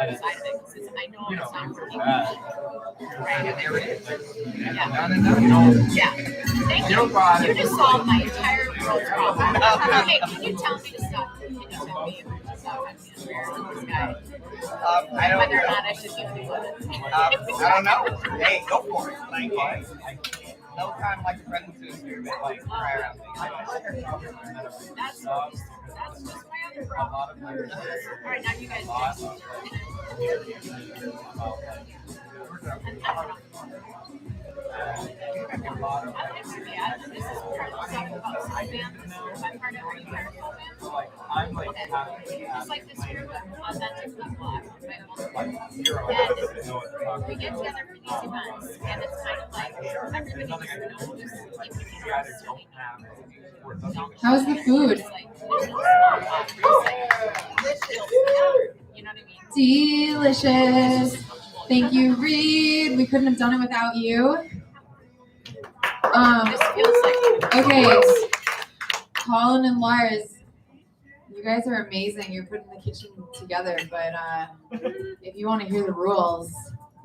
other side of it because I know it's not working. Right. Yeah. Thank you. You just solved my entire world's problem. Okay, can you tell me to stop? Can you tell me to stop this guy? Whether or not I should give him one. I don't know. Hey, go for it. No time like the present to try around things. That's just my other problem. All right, now you guys do. This is part of the stuff about Salon. I'm part of Are you part of Salon? It's like this group of authentic people and we get together for these events, and it's kind of like everybody just knows. How's the food? You know what I mean? Delicious. Thank you, Reed. We couldn't have done it without you. Okay, Colin and Lars, you guys are amazing. You're putting the kitchen together, but if you want to hear the rules,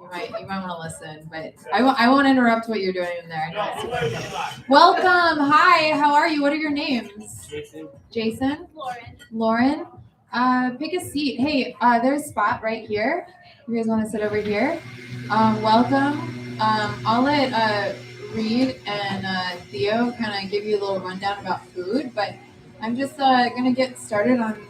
you might want to listen. But I won't interrupt what you're doing in there. I know it's super fun. Welcome. Hi. How are you? What are your names? Jason. Lauren. Pick a seat. Hey, there's a spot right here. You guys want to sit over here? Welcome. I'll let Reed and Theo kind of give you a little rundown about food, but I'm just going to get started on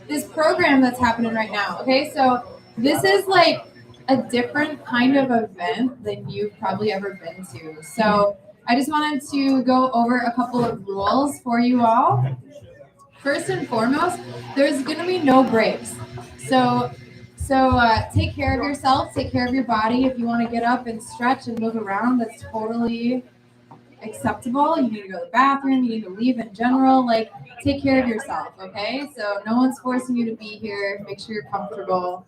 this program that's happening right now. Okay, so this is like a different kind of event than you've probably ever been to. So I just wanted to go over a couple of rules for you all. First and foremost, there's going to be no breaks. So take care of yourself, take care of your body. If you want to get up and stretch and move around, that's totally acceptable. You need to go to the bathroom, you need to leave in general. Like, take care of yourself, okay? So no one's forcing you to be here. Make sure you're comfortable.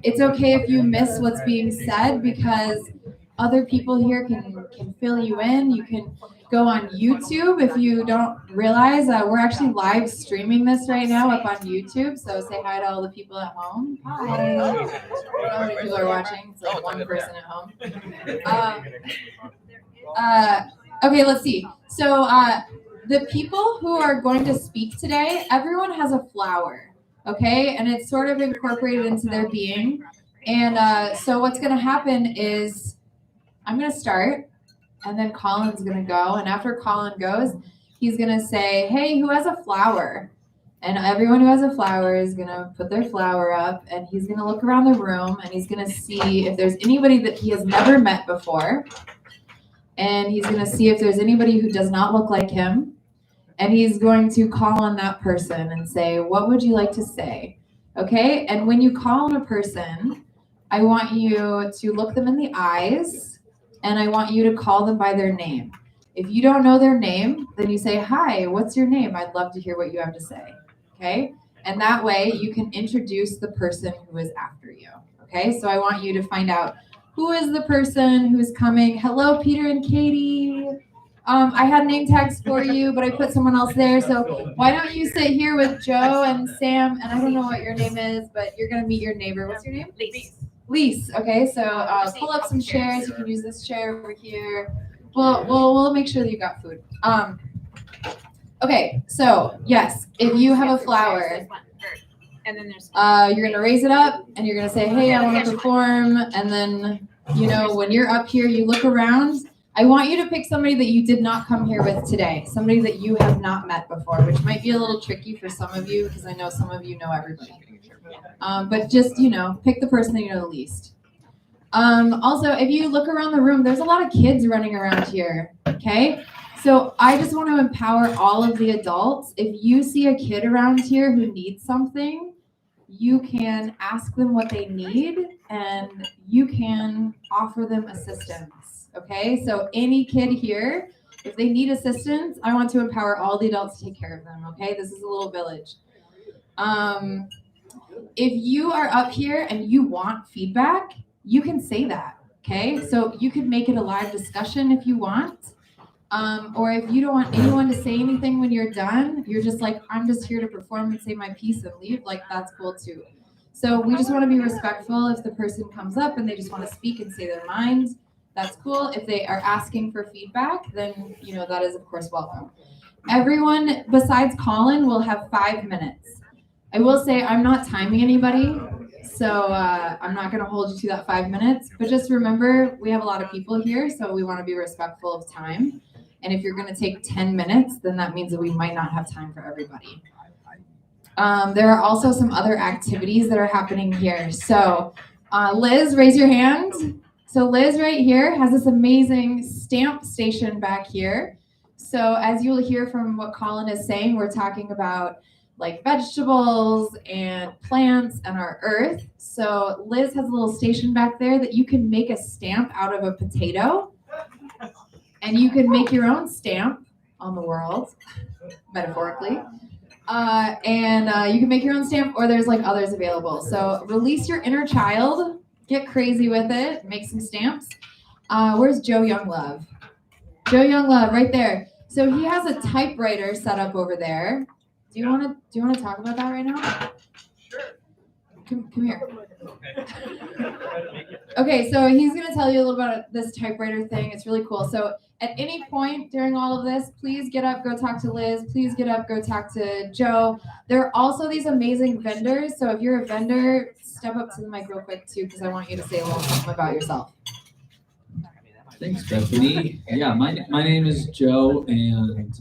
It's okay if you miss what's being said because other people here can fill you in. You can go on YouTube if you don't realize. We're actually live streaming this right now up on YouTube. So say hi to all the people at home. Hi. I don't know how many people are watching. It's like one person at home. Okay, let's see. So the people who are going to speak today, everyone has a flower. Okay, and it's sort of incorporated into their being. And so what's going to happen is I'm going to start, and then Colin's going to go. And after Colin goes, he's going to say, hey, who has a flower? And everyone who has a flower is going to put their flower up, and he's going to look around the room, and he's going to see if there's anybody that he has never met before. And he's going to see if there's anybody who does not look like him. And he's going to call on that person and say, what would you like to say? Okay, and when you call on a person, I want you to look them in the eyes, and I want you to call them by their name. If you don't know their name, then you say, hi, what's your name? I'd love to hear what you have to say. Okay, and that way you can introduce the person who is after you. Okay, so I want you to find out who is the person who's coming. Hello, Peter and Katie. I had name tags for you, but I put someone else there. So why don't you sit here with Joe and Sam? And I don't know what your name is, but you're going to meet your neighbor. What's your name? Lise. Okay, so pull up some chairs. You can use this chair over here. We'll make sure that you got food. Okay, so yes, if you have a flower, you're going to raise it up and you're going to say, hey, I want to perform. And then, you know, when you're up here, you look around. I want you to pick somebody that you did not come here with today, somebody that you have not met before, which might be a little tricky for some of you because I know some of you know everybody. But just, you know, pick the person that you know the least. Also, if you look around the room, there's a lot of kids running around here, okay? So I just want to empower all of the adults. If you see a kid around here who needs something, you can ask them what they need and you can offer them assistance. Okay, so any kid here, if they need assistance, I want to empower all the adults to take care of them. Okay, this is a little village. If you are up here and you want feedback, you can say that. Okay, so you could make it a live discussion if you want. Or if you don't want anyone to say anything when you're done, you're just like, I'm just here to perform and say my piece and leave, like that's cool too. So we just want to be respectful. If the person comes up and they just want to speak and say their mind, that's cool. If they are asking for feedback, then that is of course welcome. Everyone besides Colin will have 5 minutes. I will say I'm not timing anybody, so I'm not going to hold you to that 5 minutes. But just remember, we have a lot of people here, so we want to be respectful of time. And if you're going to take 10 minutes, then that means that we might not have time for everybody. There are also some other activities that are happening here. So Liz, raise your hand. So Liz right here has this amazing stamp station back here. So as you'll hear from what Colin is saying, we're talking about like vegetables and plants and our earth. So Liz has a little station back there that you can make a stamp out of a potato. And you can make your own stamp on the world, metaphorically. And you can make your own stamp, or there's like others available. So release your inner child, get crazy with it, make some stamps. Where's Joe Younglove? Joe Younglove, right there. So he has a typewriter set up over there. Do you want to talk about that right now? Sure. Come here. Okay, so he's going to tell you a little about this typewriter thing. It's really cool. So at any point during all of this, please get up, go talk to Liz. Please get up, go talk to Joe. There are also these amazing vendors. So if you're a vendor, step up to the mic real quick too, because I want you to say a little something about yourself. Thanks, Bethany. Yeah, my name is Joe, and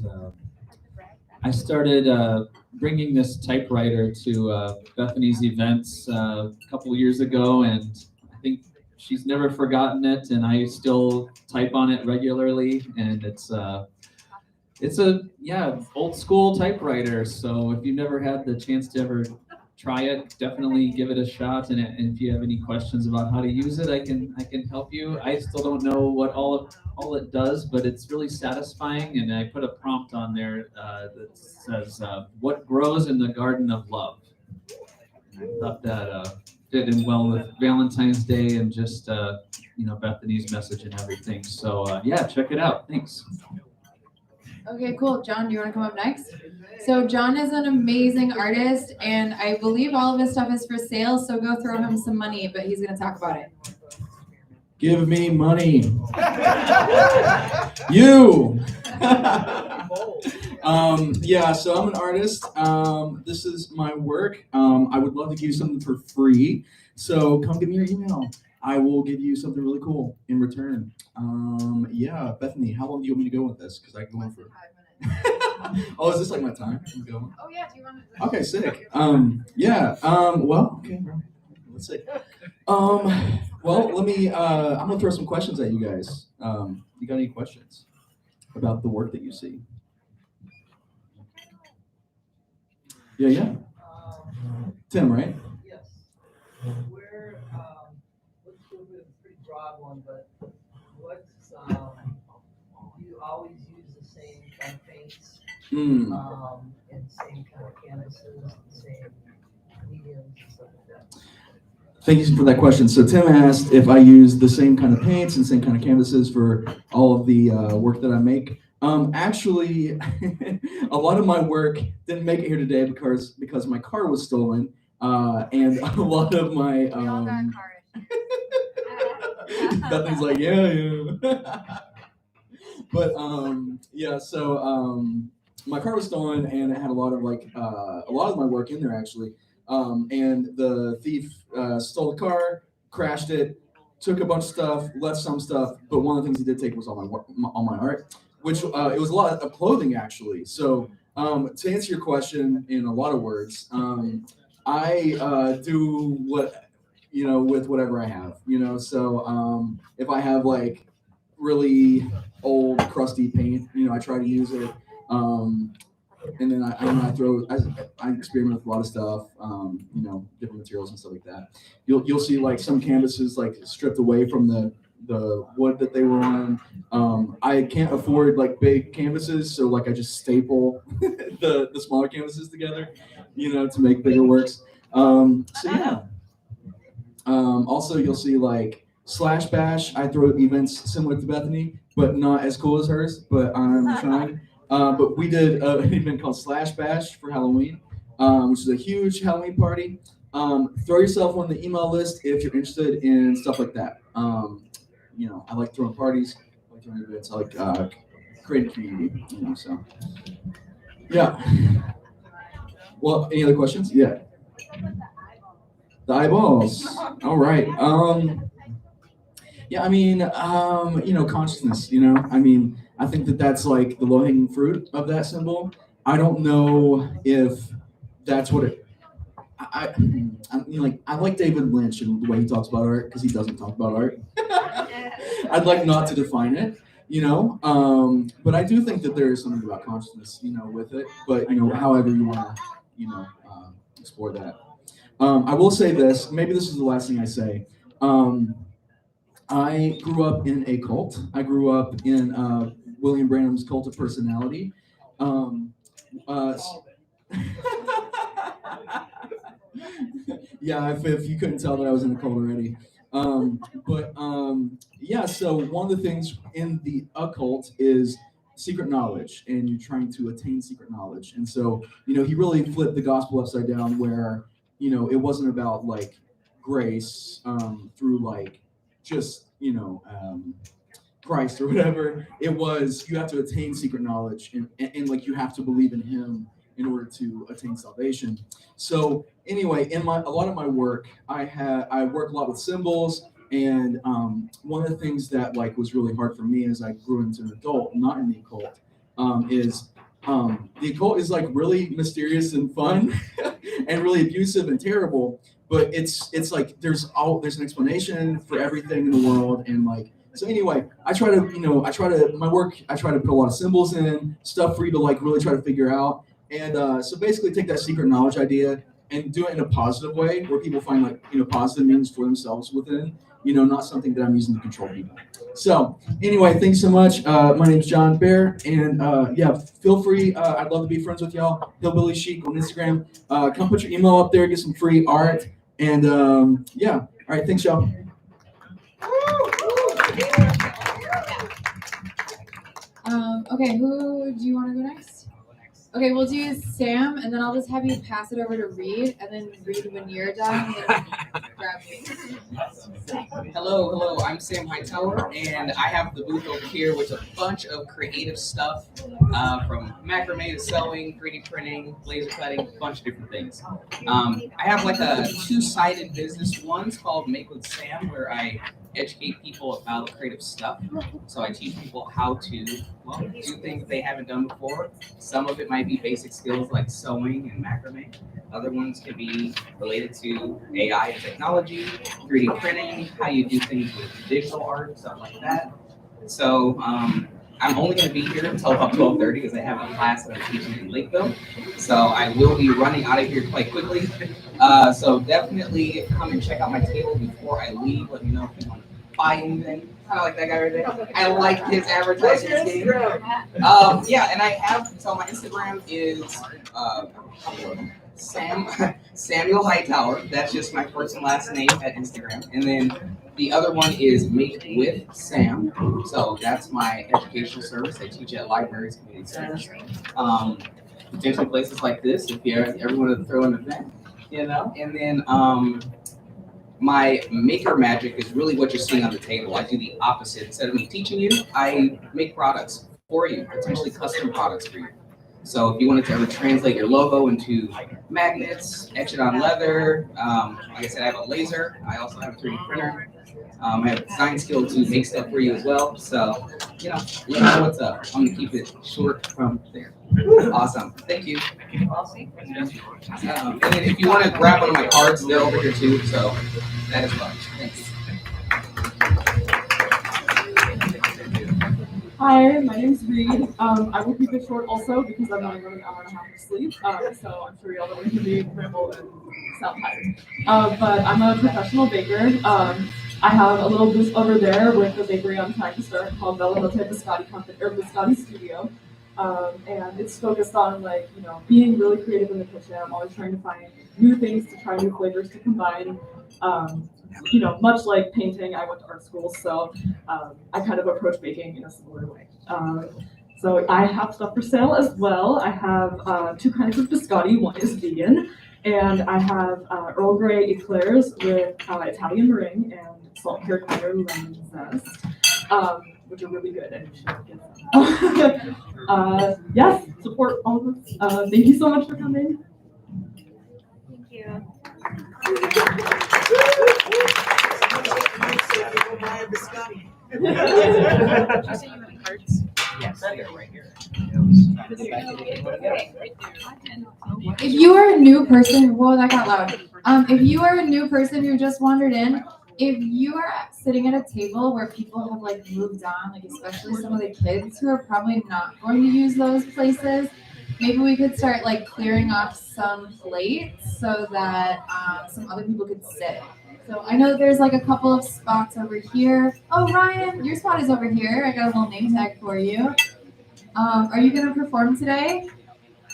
I started bringing this typewriter to Bethany's events a couple years ago, and I think she's never forgotten it, and I still type on it regularly, and it's a old school typewriter. So if you've never had the chance to ever try it, definitely give it a shot. And if you have any questions about how to use it, I can help you. I still don't know what all it does, but it's really satisfying. And I put a prompt on there that says, "What grows in the garden of love?" And I thought that fit in well with Valentine's Day and just Bethany's message and everything. So yeah, check it out. Thanks. Okay, cool. John, do you want to come up next? So John is an amazing artist, and I believe all of his stuff is for sale, so go throw him some money, but he's going to talk about it. Give me money. You! So I'm an artist. This is my work. I would love to give you something for free, so come give me your email. I will give you something really cool in return. Bethany, how long do you want me to go with this? Because I can go on for 5 minutes. Oh, is this like my time? Oh yeah, do you want to? Okay, sick. Okay. Let's see. Let me. I'm gonna throw some questions at you guys. You got any questions about the work that you see? Yeah. Tim, right? Yes. Let's go with a pretty broad one, but you always use the same kind of paints, and same kind of canvases, the same mediums and stuff like that. Thank you for that question. So Tim asked if I use the same kind of paints and same kind of canvases for all of the work that I make. Actually, a lot of my work didn't make it here today because my car was stolen, and a lot of my We all got car issues. Bethany's like, yeah. But my car was stolen, and it had a lot of my work in there actually. And the thief stole the car, crashed it, took a bunch of stuff, left some stuff, but one of the things he did take was all my art, which it was a lot of clothing actually. So to answer your question in a lot of words, I do what with whatever I have, So if I have like really old crusty paint, I try to use it. And then I experiment with a lot of stuff, different materials and stuff like that. You'll see like some canvases like stripped away from the wood that they were on. I can't afford like big canvases, so like I just staple the smaller canvases together, to make bigger works. Also you'll see like Slash Bash. I throw events similar to Bethany, but not as cool as hers. But I'm trying. But we did an event called Slash Bash for Halloween, which is a huge Halloween party. Throw yourself on the email list if you're interested in stuff like that. I like throwing parties, I like throwing events, I like creating community. So yeah. Well, any other questions? Yeah. The eyeballs. All right. Yeah, I mean, consciousness. I mean, I think that that's like the low-hanging fruit of that symbol. I don't know if that's what it. I like David Lynch and the way he talks about art because he doesn't talk about art. I'd like not to define it, but I do think that there is something about consciousness, with it. But however you want to, explore that. I will say this. Maybe this is the last thing I say. I grew up in a cult. I grew up in William Branham's cult of personality. Um, uh, yeah, if you couldn't tell that I was in a cult already. Yeah, so one of the things in the occult is secret knowledge, and you're trying to attain secret knowledge. And so, he really flipped the gospel upside down where, it wasn't about like grace through like just, Christ or whatever. It was you have to attain secret knowledge and like you have to believe in him in order to attain salvation. So anyway, in a lot of my work, I work a lot with symbols, and one of the things that like was really hard for me as I grew into an adult, not in the occult, is the occult is like really mysterious and fun and really abusive and terrible, but it's like there's an explanation for everything in the world. And like, so anyway, I try to put a lot of symbols in stuff for you to like really try to figure out. And so basically take that secret knowledge idea and do it in a positive way where people find like, positive meanings for themselves within, not something that I'm using to control people. So anyway, thanks so much. My name's John Bear, and yeah, feel free. I'd love to be friends with y'all. Hillbilly Chic on Instagram. Come put your email up there, get some free art, and yeah. All right, thanks, y'all. Okay, who do you want to go next? Okay, we'll do Sam, and then I'll just have you pass it over to Reed, and then Reed, when you're done, then grab me. Hello, I'm Sam Hightower, and I have the booth over here with a bunch of creative stuff, from macrame to sewing, 3D printing, laser cutting, a bunch of different things. I have like a two-sided business. One's called Make with Sam, where I educate people about creative stuff. So I teach people how to do things they haven't done before. Some of it might be basic skills like sewing and macrame. Other ones can be related to AI and technology, 3D printing, how you do things with digital art, stuff like that. So I'm only going to be here until about 12:30 because I have a class that I'm teaching in Lakeville. So I will be running out of here quite quickly. So definitely come and check out my table before I leave. Let me know if you want to buy anything. Kind of like that guy right there. I like his advertising scheme. Yeah, and I have, so my Instagram is Samuel Hightower. That's just my first and last name at Instagram. And then the other one is Make with Sam. So that's my educational service. I teach at libraries, community centers, potentially places like this if you ever want to throw an event, And then my maker magic is really what you're seeing on the table. I do the opposite. Instead of me teaching you, I make products for you, potentially custom products for you. So if you wanted to ever translate your logo into magnets, etch it on leather, like I said, I have a laser. I also have a 3D printer. I have a design skill to make stuff for you as well. So, let me know what's up. I'm gonna keep it short from there. Awesome. Thank you. And then if you want to grab one of my cards, they're over here too. So that is fun. Thanks. Hi, my name's Reed. I will keep it short also because I'm only running an hour and a half of sleep. So I'm sure y'all don't want to hear me ramble and sound tired. But I'm a professional baker. I have a little booth over there with the bakery I'm trying to start called Bella Biscotti Company or Biscotti Studio. And it's focused on being really creative in the kitchen. I'm always trying to find new things to try, new flavors to combine. Much like painting, I went to art school, so I kind of approach baking in a similar way. So I have stuff for sale as well. I have two kinds of biscotti. One is vegan, And I have Earl Grey eclairs with Italian meringue and salt cured powder lemon zest, which are really good and you should get them. Yes, support all of us. Thank you so much for coming. Thank you. Did you say you had cards? Yes, they are right here. If you are a new person, whoa, that got loud. If you are a new person who just wandered in, if you are sitting at a table where people have like moved on, like especially some of the kids who are probably not going to use those places, maybe we could start like clearing off some plates so that some other people could sit. So I know there's like a couple of spots over here. Oh, Ryan, your spot is over here. I got a little name tag for you. Are you going to perform today?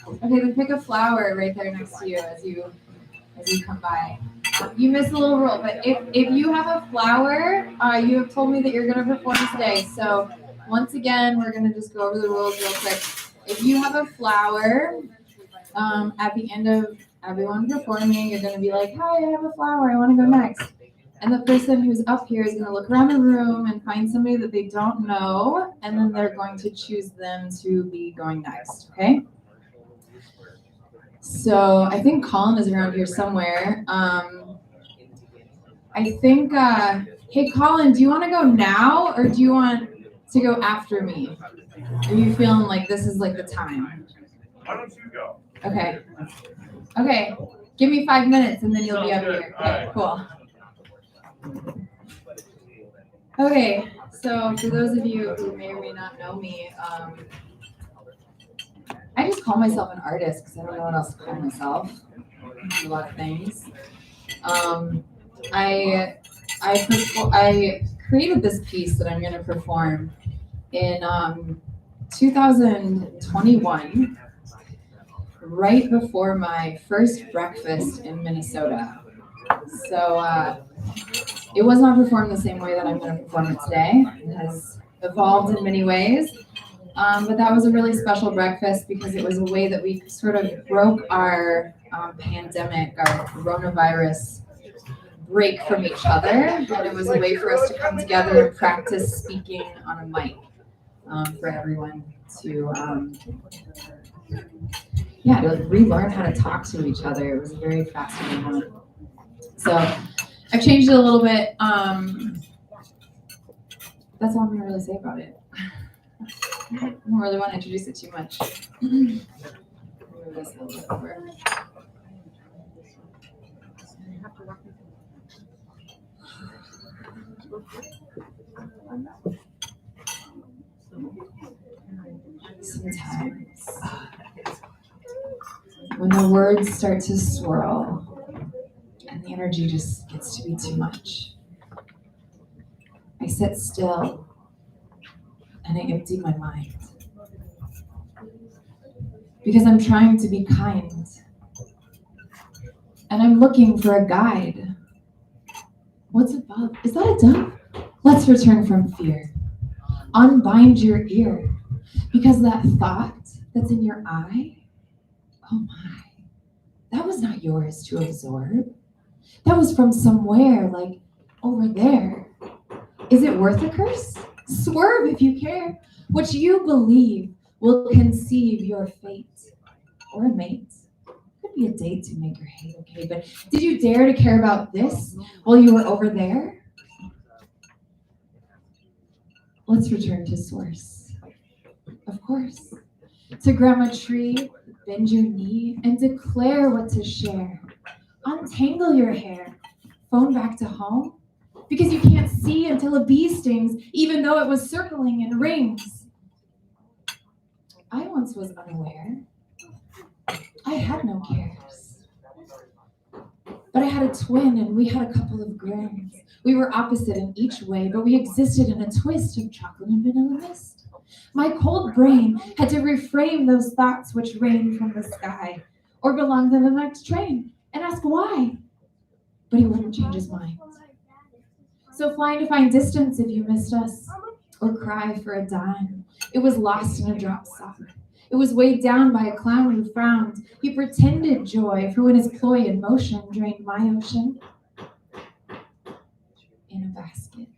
Okay, then pick a flower right there next to you as you come by. You missed a little rule, but if you have a flower, you have told me that you're going to perform today. So once again, we're going to just go over the rules real quick. If you have a flower, at the end of everyone performing, you're going to be like, hi, I have a flower. I want to go next. And the person who's up here is going to look around the room and find somebody that they don't know, and then they're going to choose them to be going next, okay? So I think Colin is around here somewhere. I think, hey, Colin, do you want to go now or do you want to go after me? Are you feeling like this is like the time? Why don't you go? Okay. Okay. Give me 5 minutes and then you'll be up here. Okay, cool. Okay, so for those of you who may or may not know me, I just call myself an artist because I don't know what else to call myself. I do a lot of things. I created this piece that I'm going to perform in 2021, right before my first breakfast in Minnesota. So it was not performed the same way that I'm going to perform it today. It has evolved in many ways. But that was a really special breakfast because it was a way that we sort of broke our pandemic, our coronavirus break from each other. And it was a way for us to come together and practice speaking on a mic for everyone to, to relearn how to talk to each other. It was a very fascinating one. So I've changed it a little bit. That's all I'm going to really say about it. I don't really want to introduce it too much. Move this a little bit over. Sometimes when the words start to swirl and the energy just gets to be too much, I sit still and I empty my mind. Because I'm trying to be kind. And I'm looking for a guide. What's above? Is that a dove? Let's return from fear. Unbind your ear. Because that thought that's in your eye, oh my, that was not yours to absorb. That was from somewhere, like over there. Is it worth a curse? Swerve if you care. What you believe will conceive your fate. Or a mate. Could be a date to make your hate okay, but did you dare to care about this while you were over there? Let's return to source. Of course. To grab a tree, bend your knee, and declare what to share. Untangle your hair. Phone back to home. Because you can't see until a bee stings, even though it was circling in rings. I once was unaware. I had no cares. But I had a twin and we had a couple of grams. We were opposite in each way, but we existed in a twist of chocolate and vanilla mist. My cold brain had to reframe those thoughts which rain from the sky or belong to the next train and ask why. But he wouldn't change his mind. So flying to find distance if you missed us or cry for a dime. It was lost in a drop sock. It was weighed down by a clown who frowned. He pretended joy, for when his ploy in motion drained my ocean in a basket.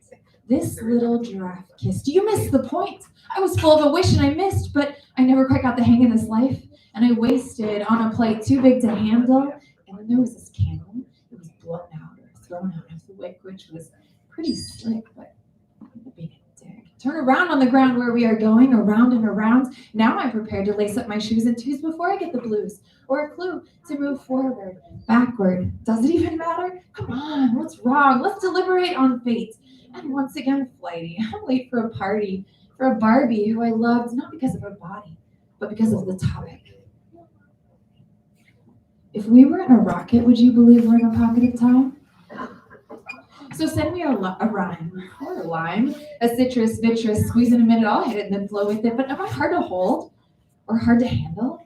This little giraffe kissed. Do you miss the point? I was full of a wish and I missed, but I never quite got the hang of this life. And I wasted on a plate too big to handle. And then there was this candle. It was blown out or thrown out of the wick, which was pretty slick, but being a dick. Turn around on the ground where we are going, around and around. Now I'm prepared to lace up my shoes in twos before I get the blues, or a clue to move forward, backward. Does it even matter? Come on, what's wrong? Let's deliberate on fate. And once again, flighty. I'm late for a party, for a Barbie who I loved, not because of her body, but because of the topic. If we were in a rocket, would you believe we're in a pocket of time? So send me a rhyme, or a lime, a citrus, vitreous, squeeze in a minute, I'll hit it and then flow with it. But am I hard to hold or hard to handle?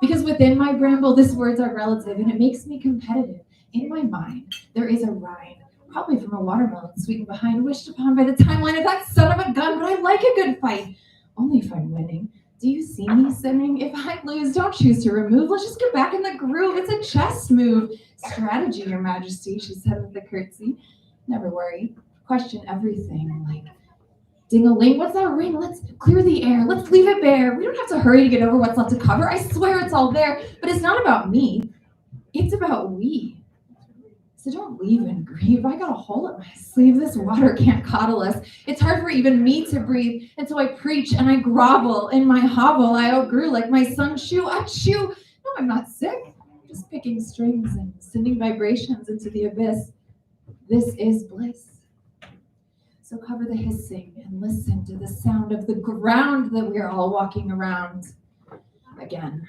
Because within my bramble, these words are relative and it makes me competitive. In my mind, there is a rind, probably from a watermelon sweetened behind, wished upon by the timeline of that son of a gun, but I like a good fight, only if I'm winning. Do you see me sinning? If I lose, don't choose to remove. Let's just get back in the groove. It's a chess move. Strategy, Your Majesty, she said with a curtsy. Never worry. Question everything. Like, ding-a-ling, what's that ring? Let's clear the air. Let's leave it bare. We don't have to hurry to get over what's left to cover. I swear it's all there. But it's not about me. It's about we. So don't leave and grieve. I got a hole up my sleeve. This water can't coddle us. It's hard for even me to breathe. And so I preach and I grovel. In my hovel, I outgrew like my son's shoe. Achoo! No, I'm not sick. I'm just picking strings and sending vibrations into the abyss. This is bliss. So cover the hissing and listen to the sound of the ground that we are all walking around. Again.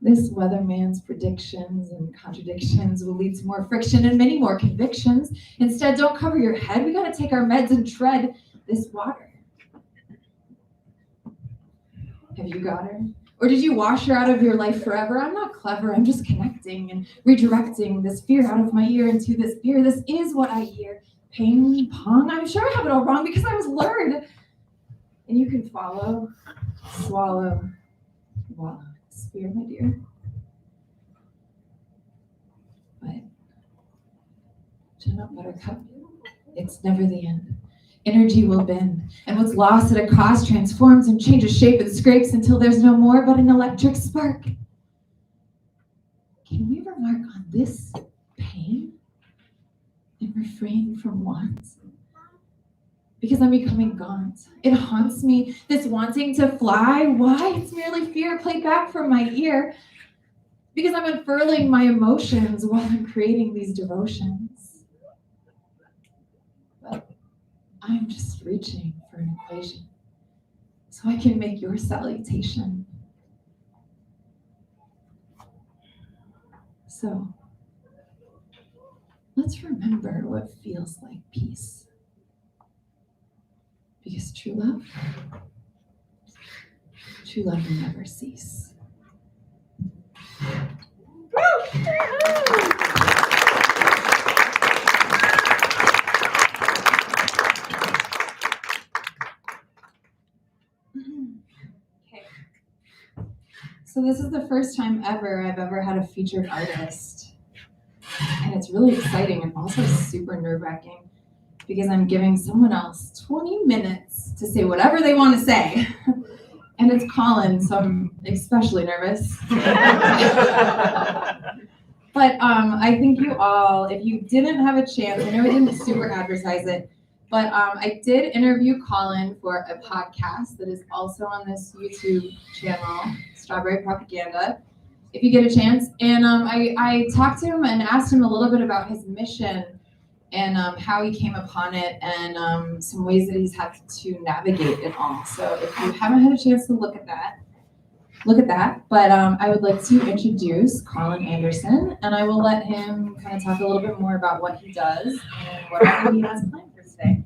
This weatherman's predictions and contradictions will lead to more friction and many more convictions. Instead, don't cover your head. We got to take our meds and tread this water. Have you got her? Or did you wash her out of your life forever? I'm not clever. I'm just connecting and redirecting this fear out of my ear into this beer. This is what I hear. Ping pong. I'm sure I have it all wrong because I was lured. And you can follow, swallow, wallow. Spear, my dear. But chin up, buttercup. It's never the end. Energy will bend, and what's lost at a cost transforms and changes shape and scrapes until there's no more but an electric spark. Can we remark on this pain and refrain from want? Because I'm becoming gaunt. It haunts me, this wanting to fly. Why? It's merely fear played back from my ear. Because I'm unfurling my emotions while I'm creating these devotions. But I'm just reaching for an equation so I can make your salutation. So, let's remember what feels like peace. Because true love will never cease. Okay. So this is the first time I've ever had a featured artist. And it's really exciting and also super nerve-wracking. Because I'm giving someone else 20 minutes to say whatever they want to say. And it's Colin, so I'm especially nervous. But I think you all, if you didn't have a chance, I know I didn't super advertise it, but I did interview Colin for a podcast that is also on this YouTube channel, Strawberry Propaganda, if you get a chance. And I talked to him and asked him a little bit about his mission and how he came upon it, and some ways that he's had to navigate it all. So if you haven't had a chance to look at that. But I would like to introduce Colin Anderson, and I will let him kind of talk a little bit more about what he does and what he has planned for today.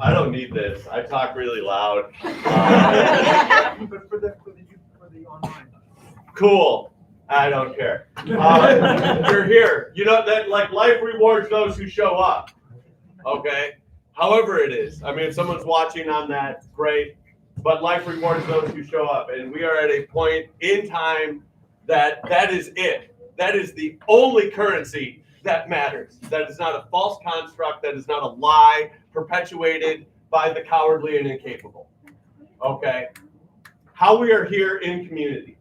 I don't need this. I talk really loud. But for the online. Cool. I don't care. You're here. You know that, like, life rewards those who show up. Okay? However it is. I mean, if someone's watching on that, great. But life rewards those who show up. And we are at a point in time that is it. That is the only currency that matters. That is not a false construct. That is not a lie perpetuated by the cowardly and incapable. Okay? How we are here in community.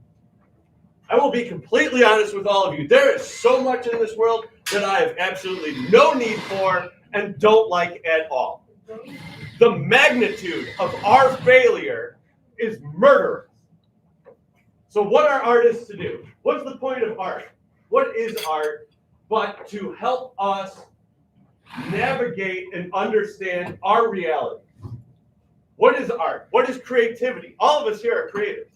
I will be completely honest with all of you. There is so much in this world that I have absolutely no need for and don't like at all. The magnitude of our failure is murderous. So what are artists to do? What's the point of art? What is art but to help us navigate and understand our reality? What is art? What is creativity? All of us here are creatives.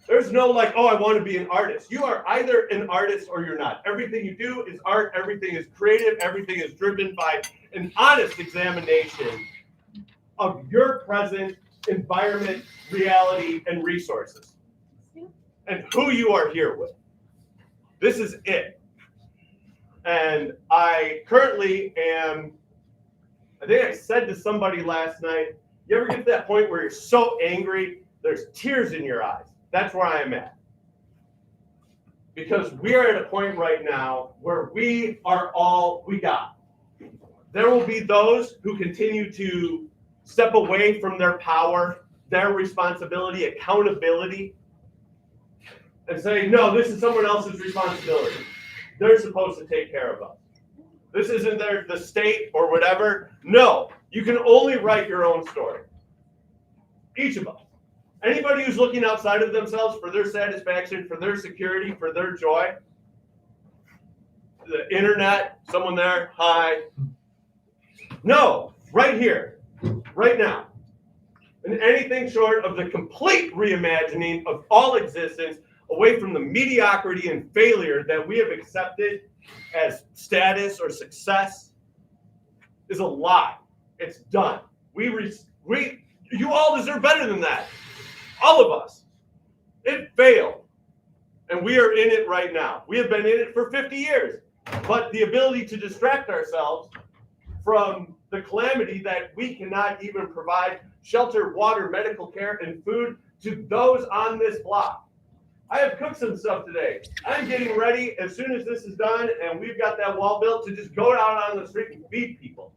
There's no like, oh, I want to be an artist. You are either an artist or you're not. Everything you do is art. Everything is creative. Everything is driven by an honest examination of your present environment, reality, and resources, and who you are here with. This is it. And I currently am, I think I said to somebody last night, you ever get to that point where you're so angry, there's tears in your eyes? That's where I am at. Because we are at a point right now where we are all we got. There will be those who continue to step away from their power, their responsibility, accountability, and say, no, this is someone else's responsibility. They're supposed to take care of us. This isn't the state or whatever. No, you can only write your own story. Each of us. Anybody who's looking outside of themselves for their satisfaction, for their security, for their joy, the internet, someone there, hi. No, right here, right now. And anything short of the complete reimagining of all existence away from the mediocrity and failure that we have accepted as status or success is a lie. It's done. You all deserve better than that. All of us. It failed. And we are in it right now. We have been in it for 50 years. But the ability to distract ourselves from the calamity that we cannot even provide shelter, water, medical care, and food to those on this block. I have cooked some stuff today. I'm getting ready as soon as this is done and we've got that wall built to just go out on the street and feed people.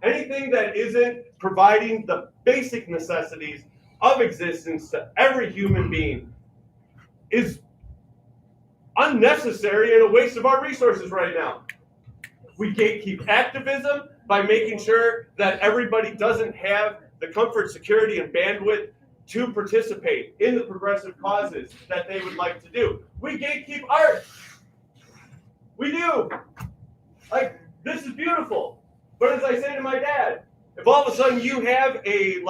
Anything that isn't providing the basic necessities of existence to every human being is unnecessary and a waste of our resources right now. We gatekeep activism by making sure that everybody doesn't have the comfort, security, and bandwidth to participate in the progressive causes that they would like to do. We gatekeep art. We do. Like, this is beautiful. But as I say to my dad, if all of a sudden you have a,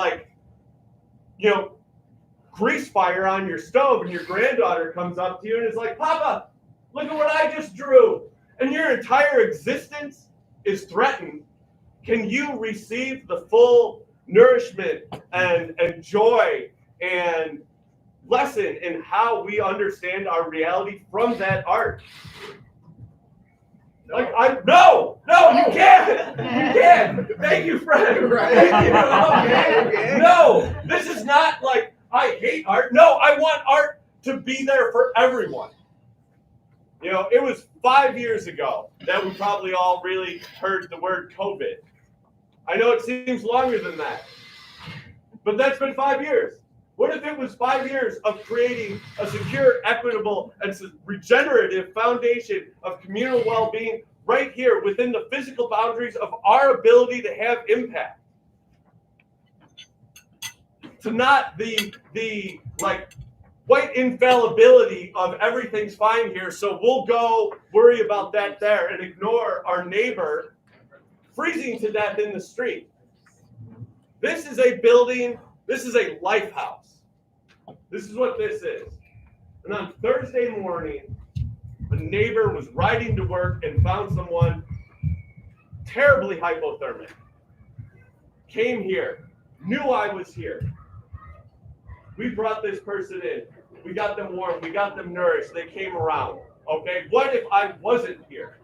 grease fire on your stove and your granddaughter comes up to you and is like, Papa, look at what I just drew, and your entire existence is threatened, can you receive the full nourishment and joy and lesson in how we understand our reality from that art? No, you can't. You can't. Thank you, friend. Thank you. Okay. No, this is not like I hate art. No, I want art to be there for everyone. It was 5 years ago that we probably all really heard the word COVID. I know it seems longer than that, but that's been 5 years. What if it was 5 years of creating a secure, equitable, and regenerative foundation of communal well-being right here within the physical boundaries of our ability to have impact? To not the white infallibility of everything's fine here, so we'll go worry about that there and ignore our neighbor freezing to death in the street. This is a building, this is a life house. This is what this is. And on Thursday morning, a neighbor was riding to work and found someone terribly hypothermic. Came here, knew I was here. We brought this person in. We got them warm. We got them nourished. They came around. Okay, what if I wasn't here?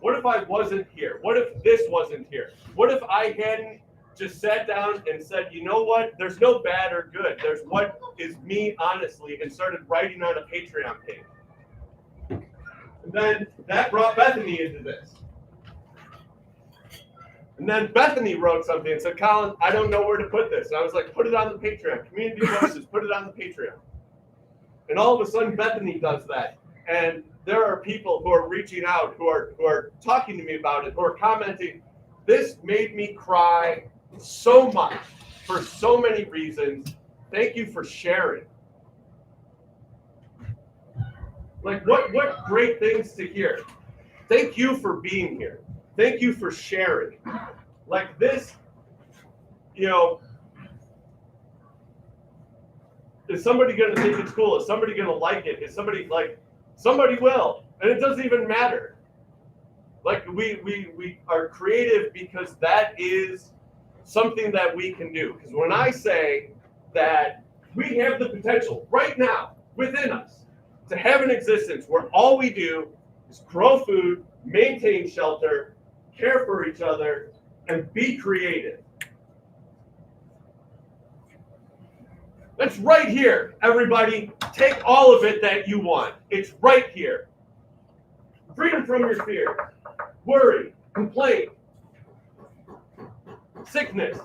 What if I wasn't here? What if this wasn't here? What if I hadn't just sat down and said, you know what? There's no bad or good. There's what is me honestly, and started writing on a Patreon page. And then that brought Bethany into this. And then Bethany wrote something and said, Colin, I don't know where to put this. And I was like, put it on the Patreon. Community Voices, put it on the Patreon. And all of a sudden, Bethany does that. And there are people who are reaching out, who are talking to me about it, who are commenting. This made me cry so much for so many reasons. Thank you for sharing. Like, what great things to hear. Thank you for being here. Thank you for sharing. Like this, you know, is somebody going to think it's cool? Is somebody going to like it? Is somebody like, somebody will. And it doesn't even matter. Like we are creative because that is something that we can do. Because when I say that we have the potential right now within us to have an existence where all we do is grow food, maintain shelter, care for each other, and be creative. That's right here, everybody. Take all of it that you want. It's right here. Freedom from your fear, worry, complaint, sickness,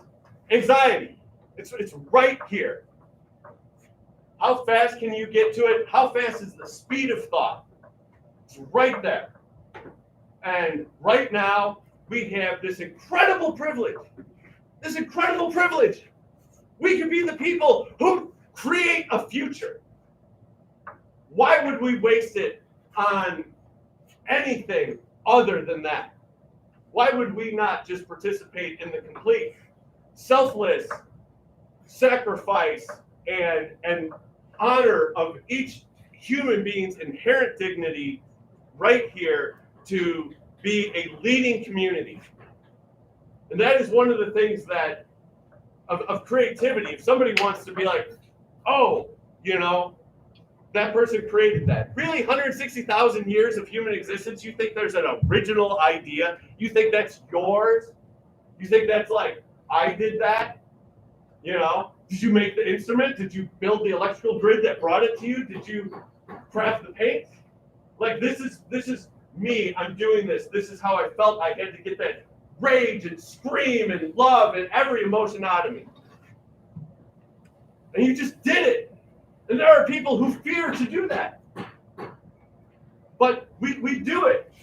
anxiety. It's right here. How fast can you get to it? How fast is the speed of thought? It's right there. And right now, we have this incredible privilege. This incredible privilege. We can be the people who create a future. Why would we waste it on anything other than that? Why would we not just participate in the complete selfless sacrifice and honor of each human being's inherent dignity right here to be a leading community? And that is one of the things that of creativity. If somebody wants to be like, oh, you know, that person created that. Really, 160,000 years of human existence, you think there's an original idea? You think that's yours? You think that's like, I did that? You know, did you make the instrument? Did you build the electrical grid that brought it to you? Did you craft the paint? Like, this is me. I'm doing this. This is how I felt. I had to get that rage and scream and love and every emotion out of me. And you just did it. And there are people who fear to do that. But we do it.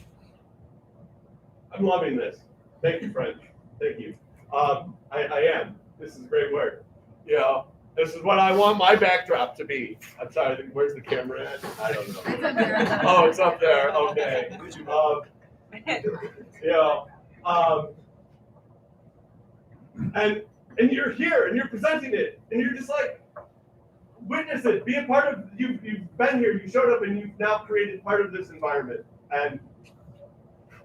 I'm loving this. Thank you, friend. Thank you. I am. This is great work. You know, this is what I want my backdrop to be. I'm sorry, where's the camera at? I don't know. Oh, it's up there. Okay. You know, and you're here and you're presenting it and you're just like, witness it, be a part of, you've been here, you showed up and you've now created part of this environment. And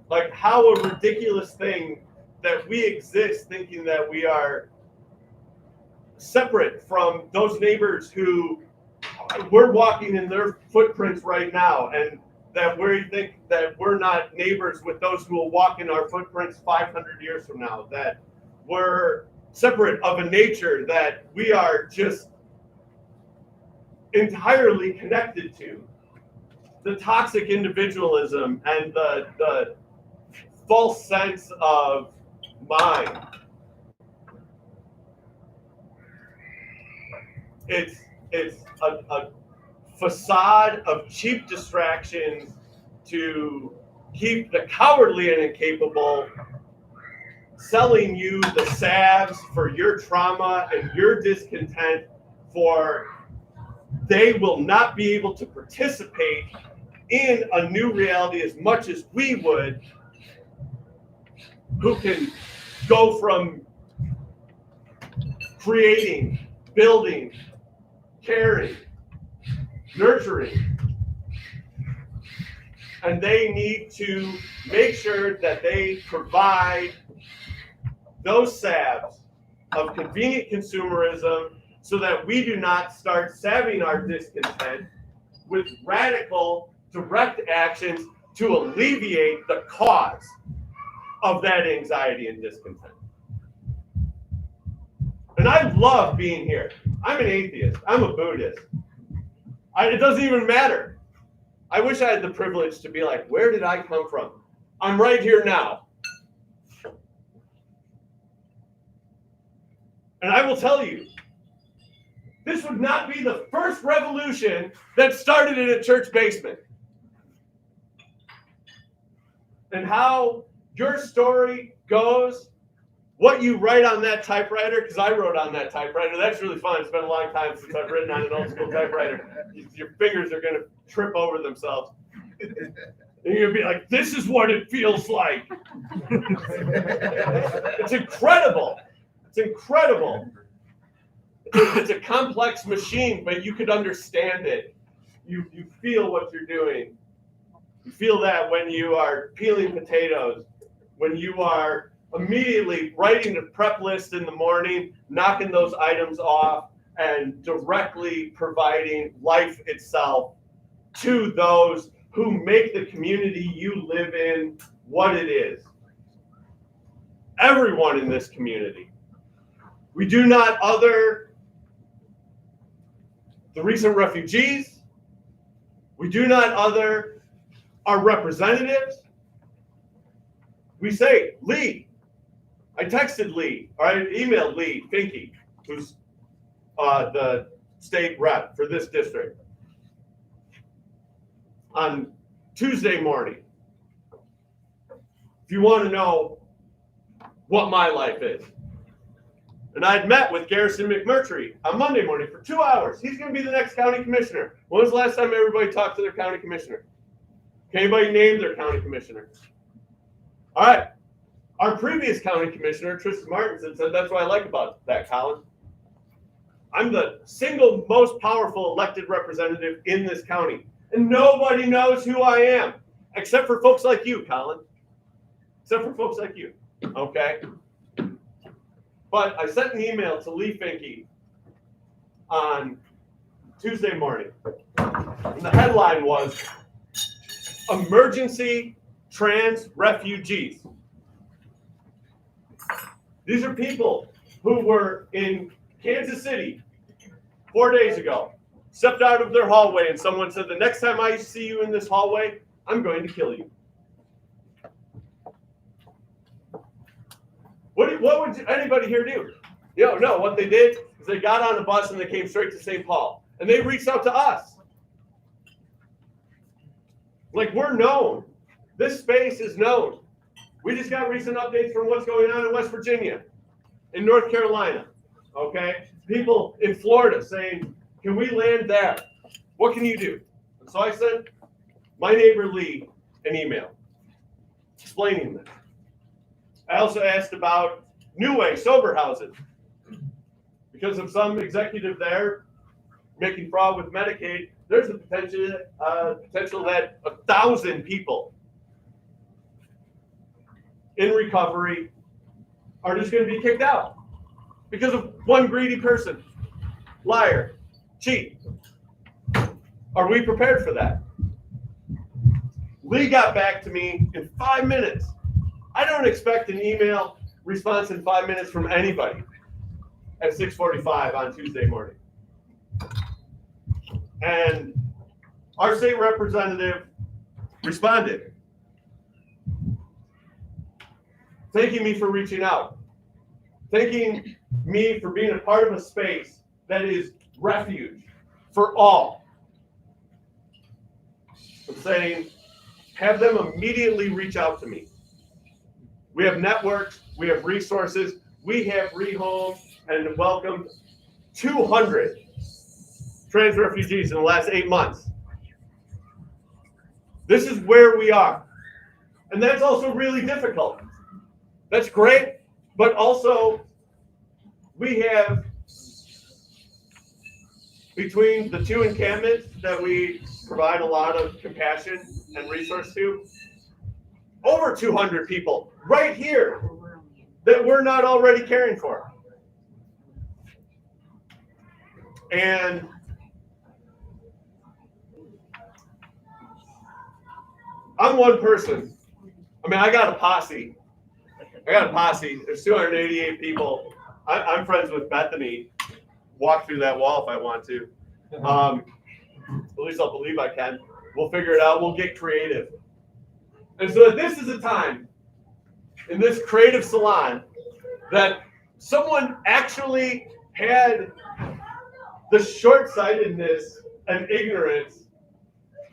like, how a ridiculous thing that we exist thinking that we are separate from those neighbors who we're walking in their footprints right now, and that we think that we're not neighbors with those who will walk in our footprints 500 years from now, that we're separate of a nature that we are just entirely connected to. The toxic individualism and the false sense of mind. It's a facade of cheap distractions to keep the cowardly and incapable selling you the salves for your trauma and your discontent, for they will not be able to participate in a new reality as much as we would, who can go from creating, building, caring, nurturing. And they need to make sure that they provide those salves of convenient consumerism so that we do not start salving our discontent with radical, direct actions to alleviate the cause of that anxiety and discontent. And I love being here. I'm an atheist. I'm a Buddhist. It doesn't even matter. I wish I had the privilege to be like, where did I come from? I'm right here now. And I will tell you, this would not be the first revolution that started in a church basement. And how your story goes, what you write on that typewriter, because I wrote on that typewriter. That's really fun. It's been a long time since I've written on an old school typewriter. Your fingers are going to trip over themselves. And you're going to be like, this is what it feels like. It's incredible. It's incredible. It's a complex machine, but you could understand it. You feel what you're doing. You feel that when you are peeling potatoes, when you are immediately writing the prep list in the morning, knocking those items off, and directly providing life itself to those who make the community you live in what it is. Everyone in this community. We do not other the recent refugees. We do not other our representatives. We say, Lee. I texted Lee, or I emailed Lee Finke, who's the state rep for this district, on Tuesday morning. If you want to know what my life is. And I'd met with Garrison McMurtry on Monday morning for 2 hours. He's going to be the next county commissioner. When was the last time everybody talked to their county commissioner? Can anybody name their county commissioner? All right. Our previous county commissioner, Tristan Martinson, said, that's what I like about that, Colin. I'm the single most powerful elected representative in this county. And nobody knows who I am, except for folks like you, Colin. Except for folks like you, okay? But I sent an email to Lee Finke on Tuesday morning. And the headline was, Emergency Trans Refugees. These are people who were in Kansas City 4 days ago, stepped out of their hallway, and someone said, the next time I see you in this hallway, I'm going to kill you. What would anybody here do? No, what they did is they got on a bus and they came straight to St. Paul. And they reached out to us. Like, we're known. This space is known. We just got recent updates from what's going on in West Virginia, in North Carolina, okay? People in Florida saying, can we land there? What can you do? And so I sent my neighbor Lee an email explaining this. I also asked about New Way sober houses. Because of some executive there making fraud with Medicaid, there's a potential that 1,000 people in recovery are just going to be kicked out because of one greedy person. Liar. Cheat. Are we prepared for that? Lee got back to me in 5 minutes. I don't expect an email response in 5 minutes from anybody at 6:45 on Tuesday morning. And our state representative responded, thanking me for reaching out, thanking me for being a part of a space that is refuge for all. I'm saying, have them immediately reach out to me. We have networks, we have resources, we have rehomed and welcomed 200 trans refugees in the last 8 months. This is where we are. And that's also really difficult. That's great, but also we have, between the two encampments that we provide a lot of compassion and resource to, over 200 people right here that we're not already caring for. And I'm one person. I mean, I got a posse. There's 288 people. I'm friends with Bethany. Walk through that wall if I want to. At least I'll believe I can. We'll figure it out. We'll get creative. And so this is a time in this creative salon that someone actually had the short-sightedness and ignorance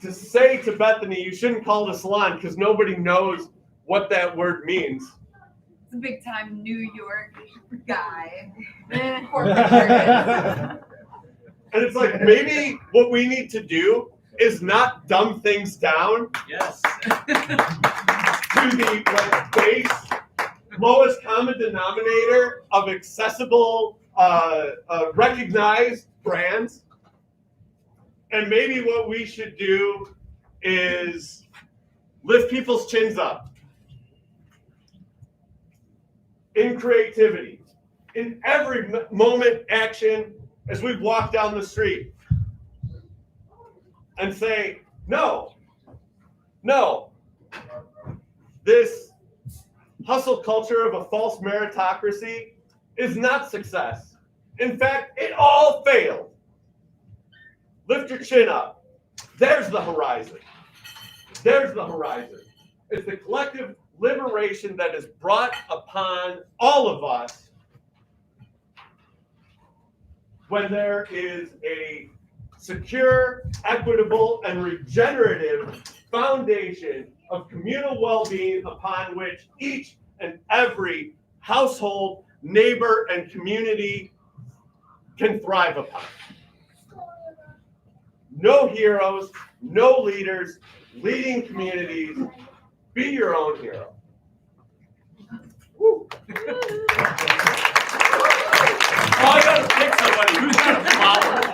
to say to Bethany, you shouldn't call it a salon because nobody knows what that word means. It's a big time New York guy. And it's like, maybe what we need to do is not dumb things down. Yes. To the base, lowest common denominator of accessible, recognized brands. And maybe what we should do is lift people's chins up in creativity, in every moment action as we walk down the street, and say, no, this hustle culture of a false meritocracy is not success. In fact, it all failed. Lift your chin up. There's the horizon. It's the collective liberation that is brought upon all of us when there is a secure, equitable, and regenerative foundation of communal well-being upon which each and every household, neighbor, and community can thrive upon. No heroes, no leaders, leading communities. Be your own hero. Woo. Oh, I gotta pick somebody. Who's got a flower?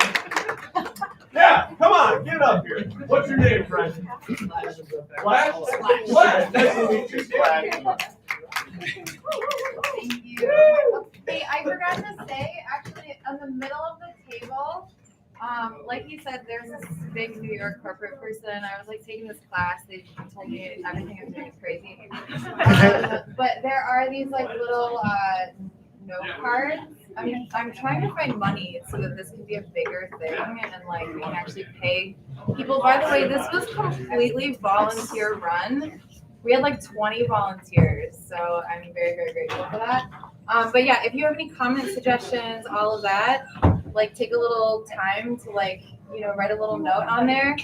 Yeah, come on, get up here. What's your name, friend? Flash? Flash. Nice to meet you, Flash. Thank you. Hey, I forgot to say, actually, in the middle of the table, like he said, there's this big New York corporate person. I was like taking this class. They told me everything I'm doing is crazy. But there are these like little note cards. I'm trying to find money so that this can be a bigger thing and like we can actually pay people. By the way, this was completely volunteer run. We had like 20 volunteers, so I'm very, very grateful for that. But yeah, if you have any comments, suggestions, all of that, like take a little time to like, write a little note on there.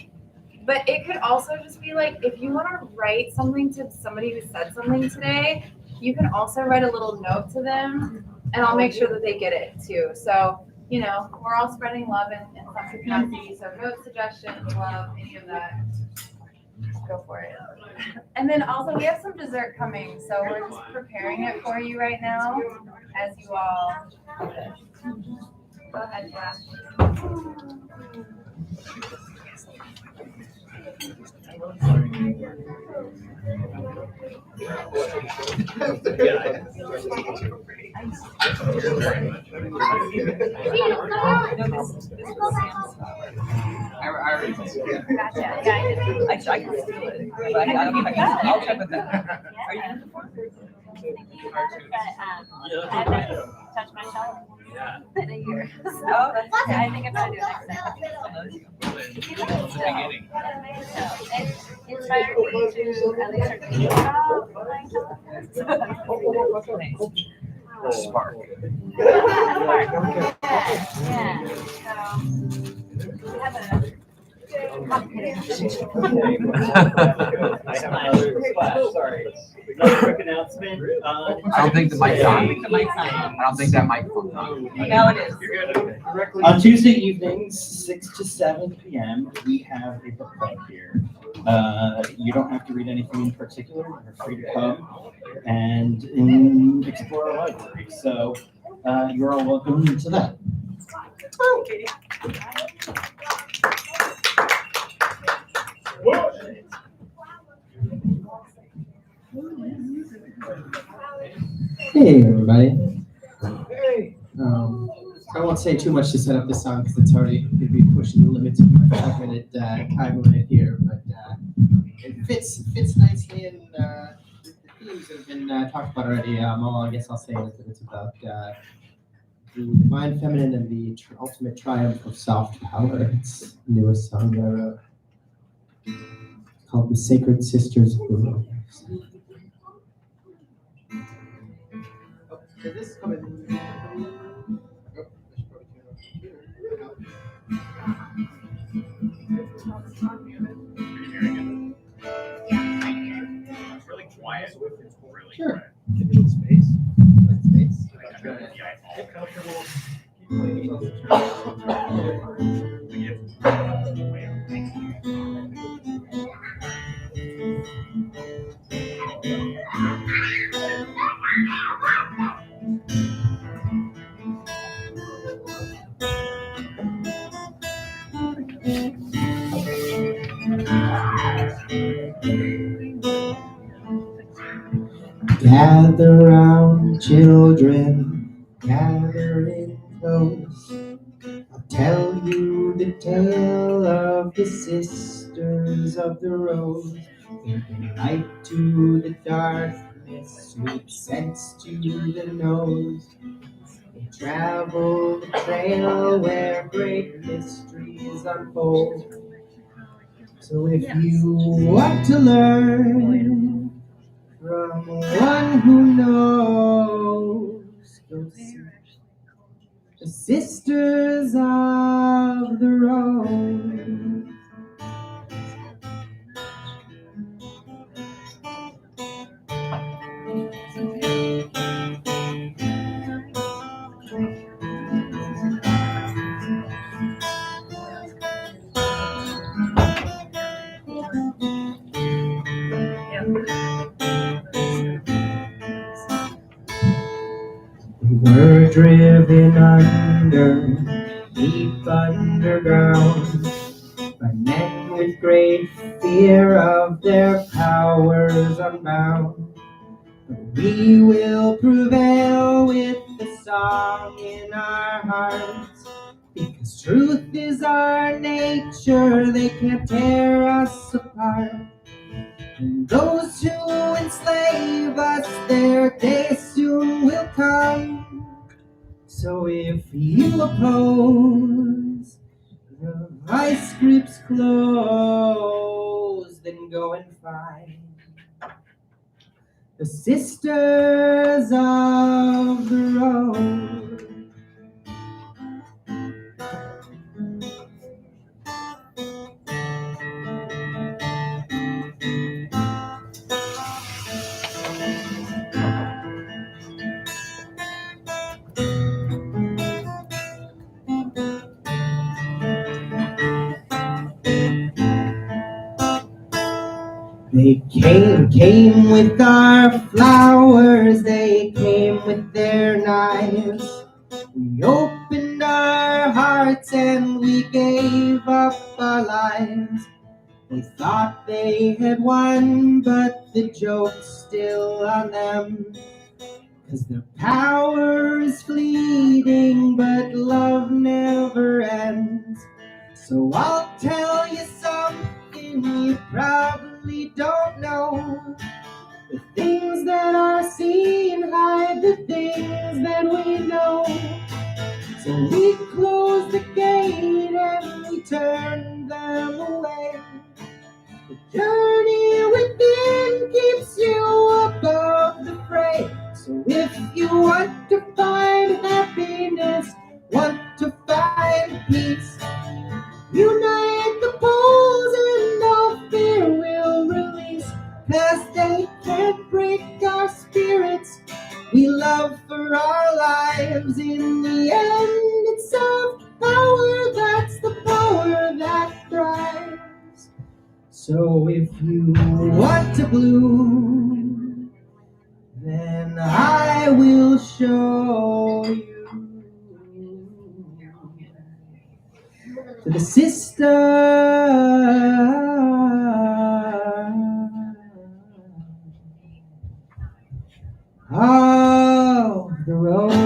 But it could also just be like, if you want to write something to somebody who said something today, you can also write a little note to them and I'll make sure that they get it too. So, we're all spreading love in some capacity. So note, suggestions, love, any of that, go for it. And then also we have some dessert coming. So we're just preparing it for you right now as you all do this. Go ahead, Josh. I'll check with that. Are you in the form? I haven't touched myself in a year. So I think I'm gonna do it next time. It inspired me to at least start thinking about myself. Spark. Yeah. So we have a I have another flash, sorry. Another quick announcement. I don't think the mic's on. I don't think that microphone's on. Now it is. On Tuesday evenings, 6 to 7 p.m., we have a book club here. You don't have to read anything in particular. You're free to come and explore our library. So you're all welcome to that. Hey everybody. Hey. I won't say too much to set up the song because it's already going to be pushing the limits of my 5-minute time limit here. But if fits nicely in the themes that have been talked about already. All I guess I'll say is that it's about the divine feminine and the ultimate triumph of soft power. It's the newest song that I wrote. It's called "The Sacred Sisters of the Rose." Oh, did this come in? Oh, I should probably turn off the computer. It's really quiet. Really Sure. quiet. Give me a little space. Space. Get comfortable. Keep playing Gather round, children, gathering close. I'll tell you the tale of the sisters of the rose. They bring light to the darkness, sweet scents to the nose. They travel the trail where great mysteries unfold. So if you want to learn from one who knows, go see the Sisters of the Rose. We were driven under, deep underground, by men with great fear of their powers unbound. But we will prevail with the song in our hearts, because truth is our nature, they can't tear us apart. And those who enslave us, their day soon will come. So if you oppose the vice grips close, then go and find the Sisters of the Rose. They came with our flowers, they came with their knives. We opened our hearts and we gave up our lives. They thought they had won, but the joke's still on them. 'Cause their power is fleeting, but love never ends. So I'll tell you something you probably don't know. The things that are seen hide the things that we know. So we close the gate and we turn them away. The journey within keeps you above the fray. So if you want to find happiness, want to find peace, unite the poles and no fear will release. 'Cause they can't break our spirits, we love for our lives. In the end, it's soft power, that's the power that thrives. So if you want to bloom, then I will show you to the Sister of the Rose.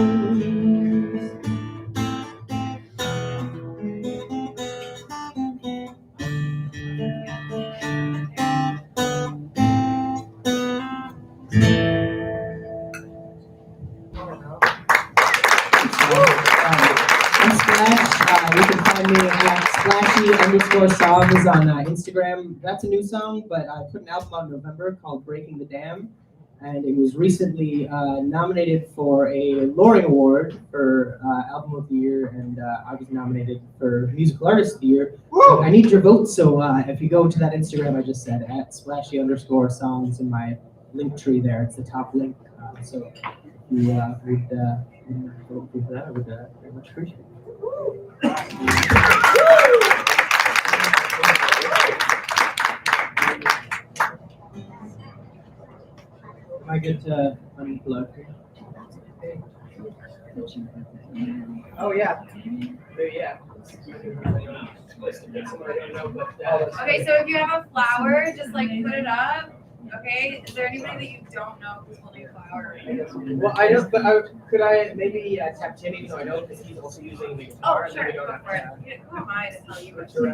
songs on Instagram. That's a new song, but I put an album out in November called Breaking the Dam. And it was recently nominated for a Loring Award for Album of the Year, and I was nominated for Musical Artist of the Year. So I need your votes, so if you go to that Instagram I just said, @splashy_songs in my link tree there, it's the top link. So if you would vote for that, I would very much appreciate it. Am I good to unplug here? Oh yeah. Yeah. Okay, so if you have a flower, just like put it up. Okay, is there anybody that you don't know who's holding a flower? Well, I know, but could I maybe tap Timmy so I know because he's also using the guitar. Oh, sure, go for it. Who am I to tell you what to do?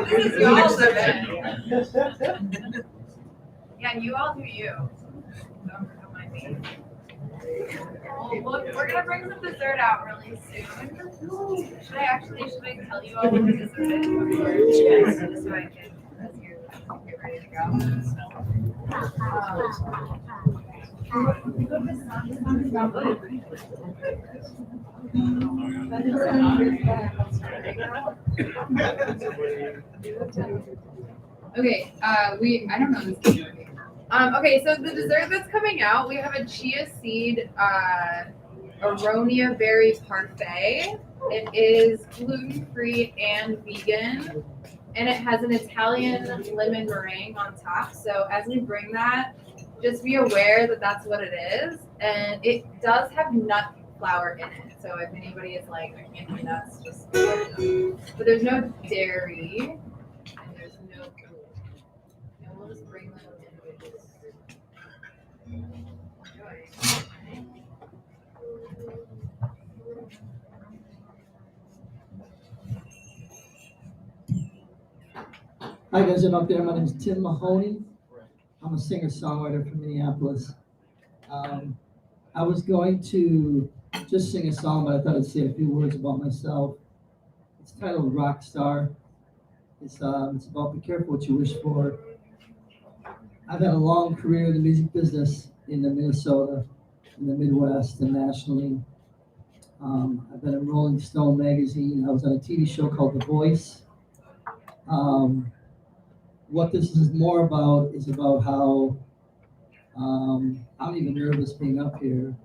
This is y'all's event. Yeah, you all do you. Don't mind me. Well, we're gonna bring some dessert out really soon. Should I tell you all what the dessert is? Yes, just so I can, as you get ready to go. Okay, I don't know this game. Okay, so the dessert that's coming out, we have a chia seed aronia berry parfait. It is gluten-free and vegan, and it has an Italian lemon meringue on top. So as we bring that, just be aware that that's what it is, and it does have nut flour in it. So if anybody is like, I can't do nuts, just let me know. But there's no dairy, and there's no gluten. And we'll just bring them in with this. Hi guys, I'm up there. My name is Tim Mahoney. I'm a singer-songwriter from Minneapolis. I was going to just sing a song, but I thought I'd say a few words about myself. It's titled Rock Star. It's about be careful what you wish for. I've had a long career in the music business in Minnesota, in the Midwest, and nationally. I've been in Rolling Stone magazine. I was on a TV show called The Voice. What this is more about is about how I'm even nervous being up here,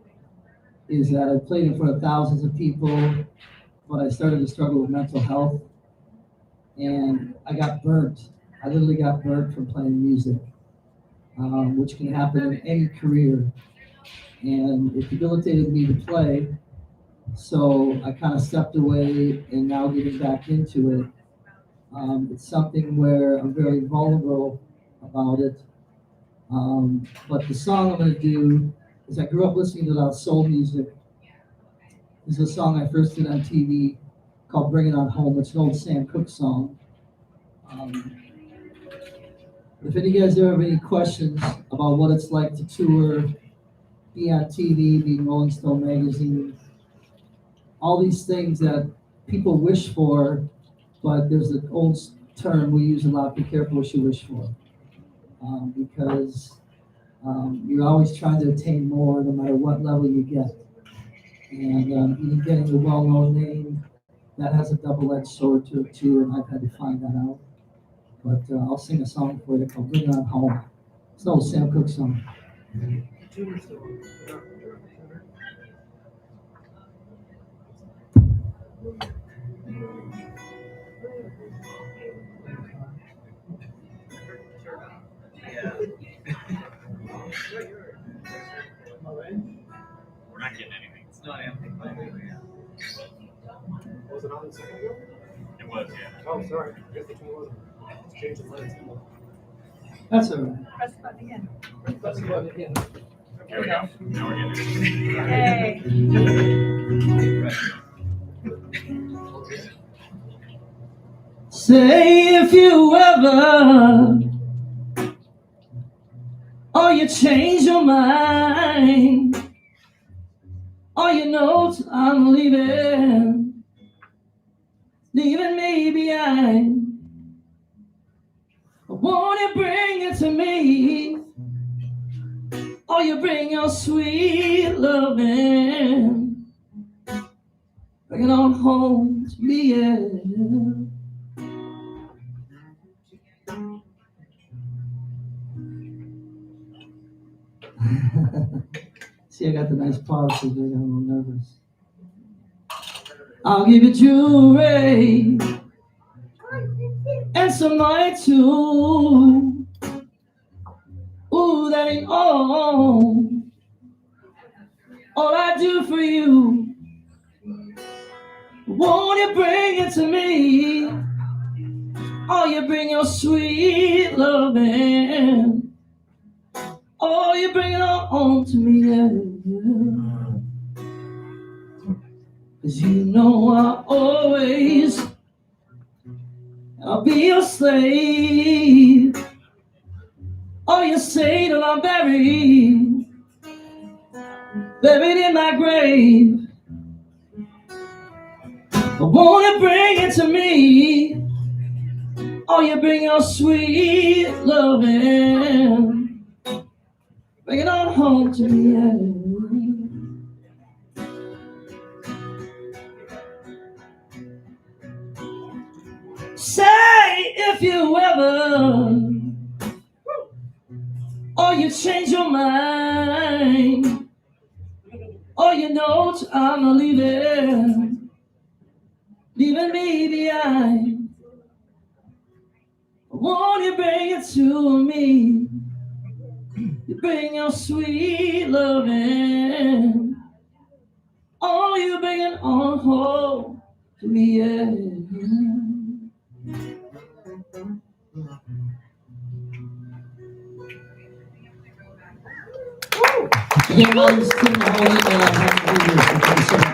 is that I played in front of thousands of people, but I started to struggle with mental health, and I got burnt. I literally got burnt from playing music, which can happen in any career, and it debilitated me to play, so I kind of stepped away, and now getting back into it. It's something where I'm very vulnerable about it. But the song I'm going to do is I grew up listening to a lot of soul music. This is a song I first did on TV called Bring It On Home. It's an old Sam Cooke song. If any of you guys ever have any questions about what it's like to tour, be on TV, be in Rolling Stone magazine, all these things that people wish for, but there's an old term we use a lot, be careful what you wish for. Because you're always trying to attain more no matter what level you get. And even getting a well-known name, that has a double-edged sword to it too, and I've had to find that out. But I'll sing a song for you called Bring It On Home. It's an old Sam Cooke song. We're not getting anything. It's not anything. Was it on the second go? It was, yeah. Oh, sorry. I guess the one wasn't. Change the lens. That's all right. Press the button again. Press the button again. There we go. Now we're getting it. Hey. Say if you ever, or you change your mind, or you know I'm leaving, leaving me behind. Won't you bring it to me? Or you bring your sweet loving, bring it on home to me, yeah. See, I got the nice pause so they're a little nervous. I'll give you jewelry and some money too. Ooh, that ain't all I do for you. Won't you bring it to me? Oh, you bring your sweet loving. Oh, you bring it all home to me, yeah. 'Cause you know I'll be your slave. Oh, you say that I'm buried in my grave. But won't you bring it to me? Oh, you bring your sweet loving. Bring it on home to me, yeah. Say if you ever, or you change your mind, or you know I'm leaving me behind. Won't you bring it to me? You bring your sweet loving. Oh, you bring it on home to me, yeah. Again, all this team, the whole email, I'm happy to be here, so thank you so much.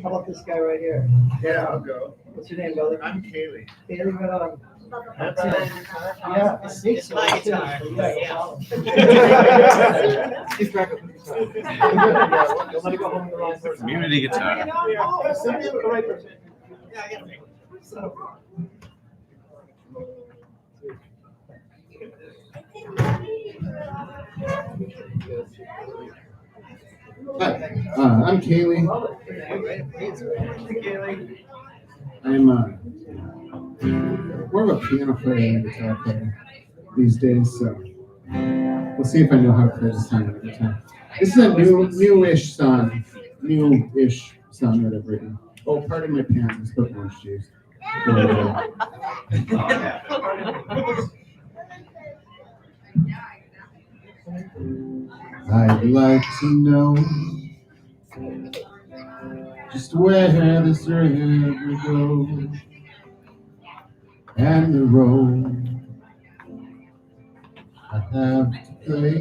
How about this guy right here? Yeah, I'll go. What's your name, brother? I'm Kaylee. Kaylee, right on. Yeah, it's my guitar. Keep track of who's Don't let it go home with the wrong person. Community guitar. Yeah, send me the right person. Hi, I'm Kaylee. I'm more of a piano player than a guitar player these days, so we'll see if I know how to play this time at the time. This is a newish song that I've written. Oh, pardon my pants, I spilled orange juice. I'd like to know just where this river goes and the role I have to play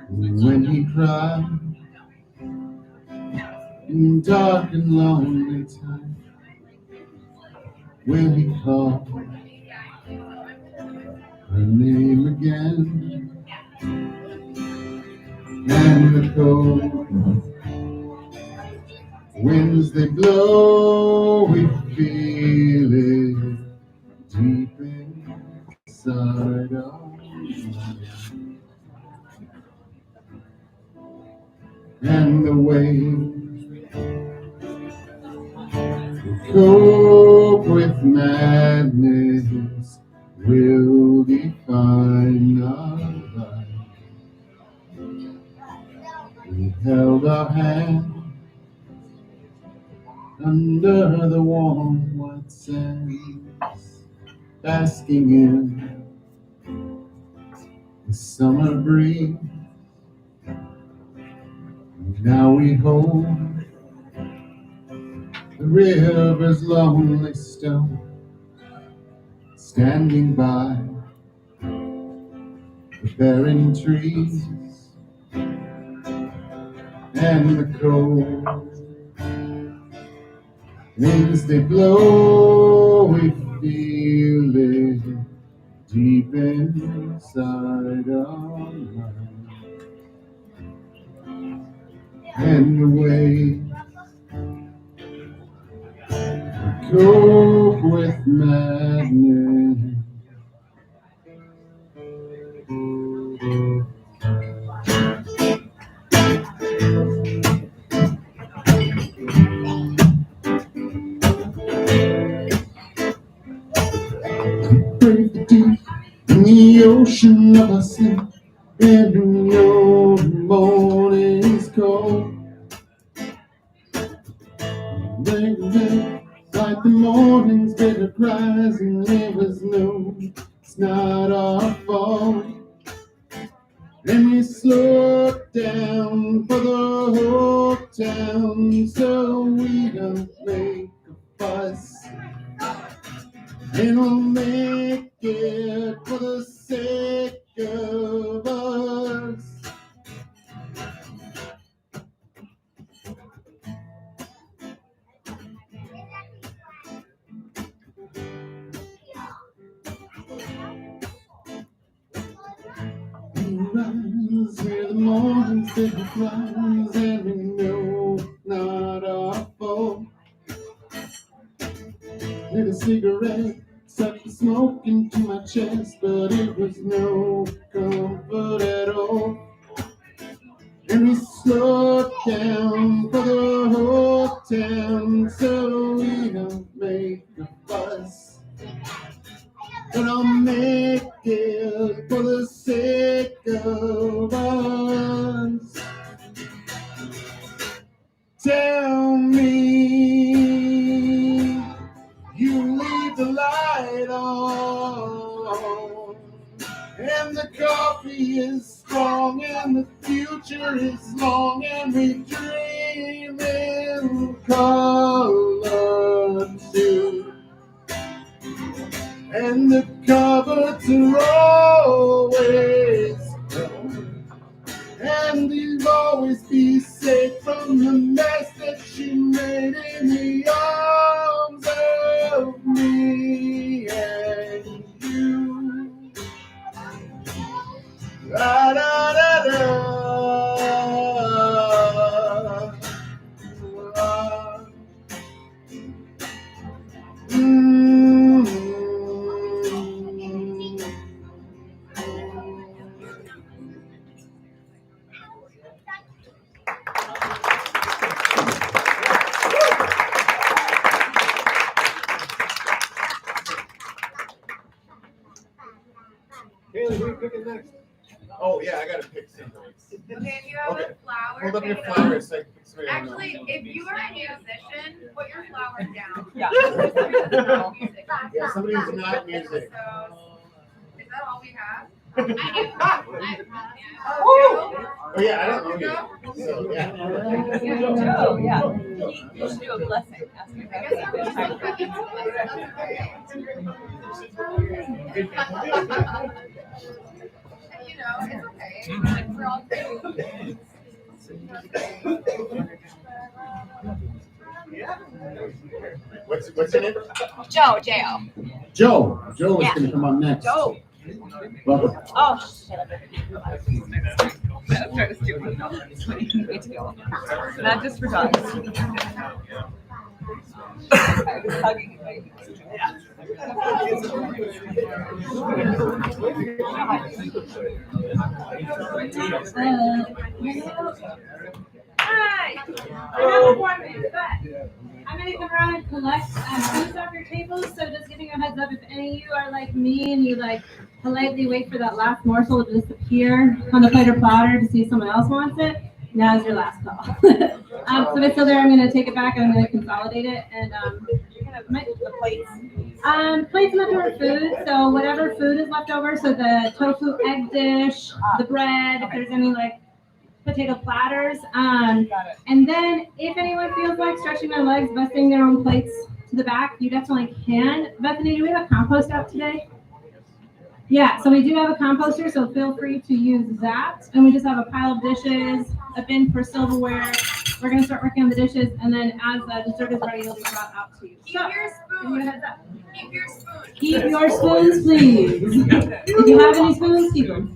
when he cried in dark and lonely time. Will he call her name again? And the cold winds they blow, we feel it deep inside our minds. And the waves cope with madness, will define our life. We held our hand under the warm white sands, basking in the summer breeze. Now we hold the river's lonely stone, standing by the barren trees and the cold winds they blow. We feel it deep deep inside our minds. And the way we cope with madness. Break deep in the ocean of our sin, and we know the morning's cold. Baby, like the morning's bitter cries and rivers know it's not our fault. And we slow down for the whole town so we don't make a fuss. And we'll make it for the sake of us. We rise, hear the morning's bitter cries, and we know not our fault. Lit a cigarette, sucked the smoke into my chest, but it was no comfort at all. And we slowed down for the whole town so we don't make a fuss. And I'll make it for the sake of us. Tell me you leave the light on, and the coffee is strong, and the future is long, and we dream in color too. And the cupboards are always full, and you'll always be safe from the mess that you made in the arms of me and you. Da da da da. Kaylee, who are you picking next? Oh, yeah, I gotta pick some notes. Okay, if you have a flower. Hold up your pick it up. flowers. So Actually, if you are a musician, put your flowers down. Yeah. Yeah, somebody who's not music. So, is that all we have? Oh, yeah, I don't know you. So, yeah. Oh, yeah. You should do a blessing. Ask me You know, it's okay. Like, we're all good. What's your name? Joe, J-O. Joe. Joe is Yeah. going to come on next. Joe. Welcome. Oh, shit. Not just for dogs. Hi. I have appointments, but I'm gonna come around and collect foods off your tables. So just giving you a heads up, if any of you are like me and you like politely wait for that last morsel to disappear on the plate or platter to see if someone else wants it, now's your last call. So if it's still there, I'm gonna take it back and I'm gonna consolidate it. And you're gonna make the plates. Plates leftover food. So whatever food is left over. So the tofu egg dish, the bread. If there's any like potato platters. And then if anyone feels like stretching their legs, busting their own plates to the back, you definitely can. Bethany, do we have a compost out today? Yeah, so we do have a composter, so feel free to use that. And we just have a pile of dishes, a bin for silverware, We're gonna start working on the dishes, and then as the dessert is ready, it'll be brought out to you. Keep your spoon. Keep your spoon. Keep your spoons, please. If you have any spoons, keep them.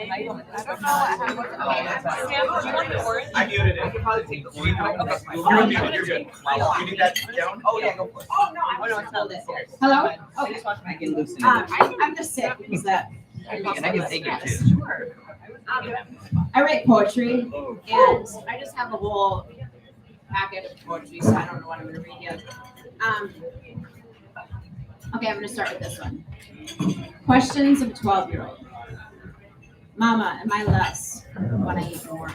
I don't know what happened. I muted it. I could probably take the orange out. You're muted. You're good. You need that down? Oh, yeah, go for it. Oh, no, it's not this here. Hello? I just watched my can loosen it. I'm just sick because that. And I can take it too. Sure. I write poetry, and I just have a whole packet of poetry, so I don't know what I'm gonna read yet. Okay, I'm gonna start with this one. Questions of a 12-year-old. Mama, am I less when I eat more?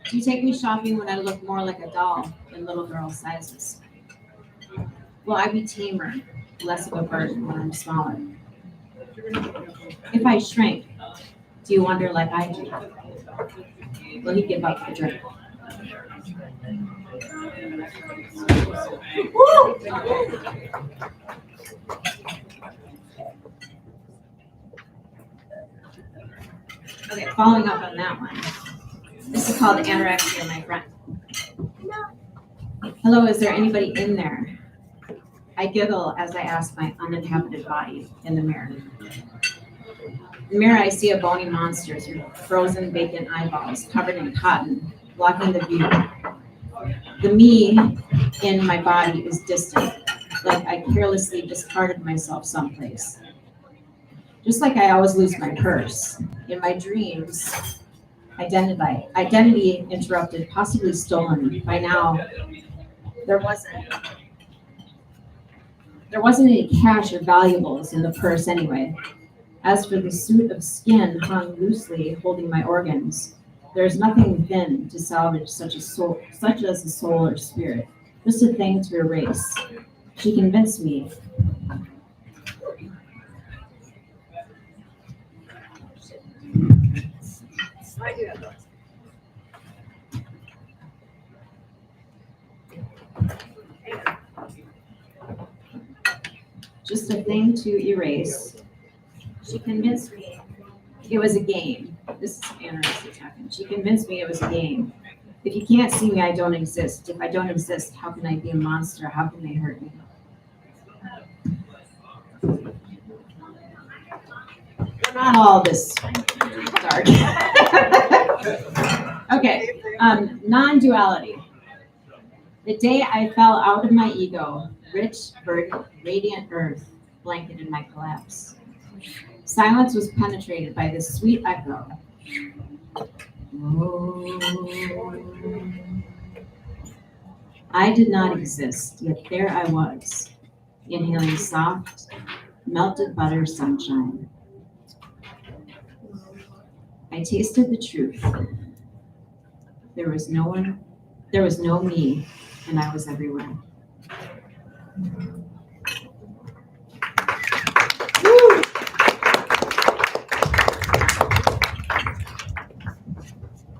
Do you take me shopping when I look more like a doll than little girl sizes? Will I be tamer, less of a burden when I'm smaller? If I shrink, do you wonder like I do? Will he give up the drink? Woo! Okay, following up on that one. This is called anorexia, my friend. Hello, is there anybody in there? I giggle as I ask my uninhabited body in the mirror. In the mirror, I see a bony monster with frozen vacant eyeballs covered in cotton, blocking the view. The me in my body is distant, like I carelessly discarded myself someplace. Just like I always lose my purse. In my dreams, identity interrupted, possibly stolen. By now, there wasn't any cash or valuables in the purse anyway. As for the suit of skin hung loosely holding my organs, there is nothing within to salvage such as a soul or spirit, just a thing to erase. She convinced me. Just a thing to erase. She convinced me it was a game. This is anorexia talking. She convinced me it was a game. If you can't see me, I don't exist. If I don't exist, how can I be a monster? How can they hurt me? We're not all this dark. Okay, non-duality. The day I fell out of my ego, rich, verdant, radiant earth blanketed my collapse. Silence was penetrated by this sweet echo. I did not exist, yet there I was, inhaling soft, melted butter sunshine. I tasted the truth. There was no me, and I was everywhere. Woo!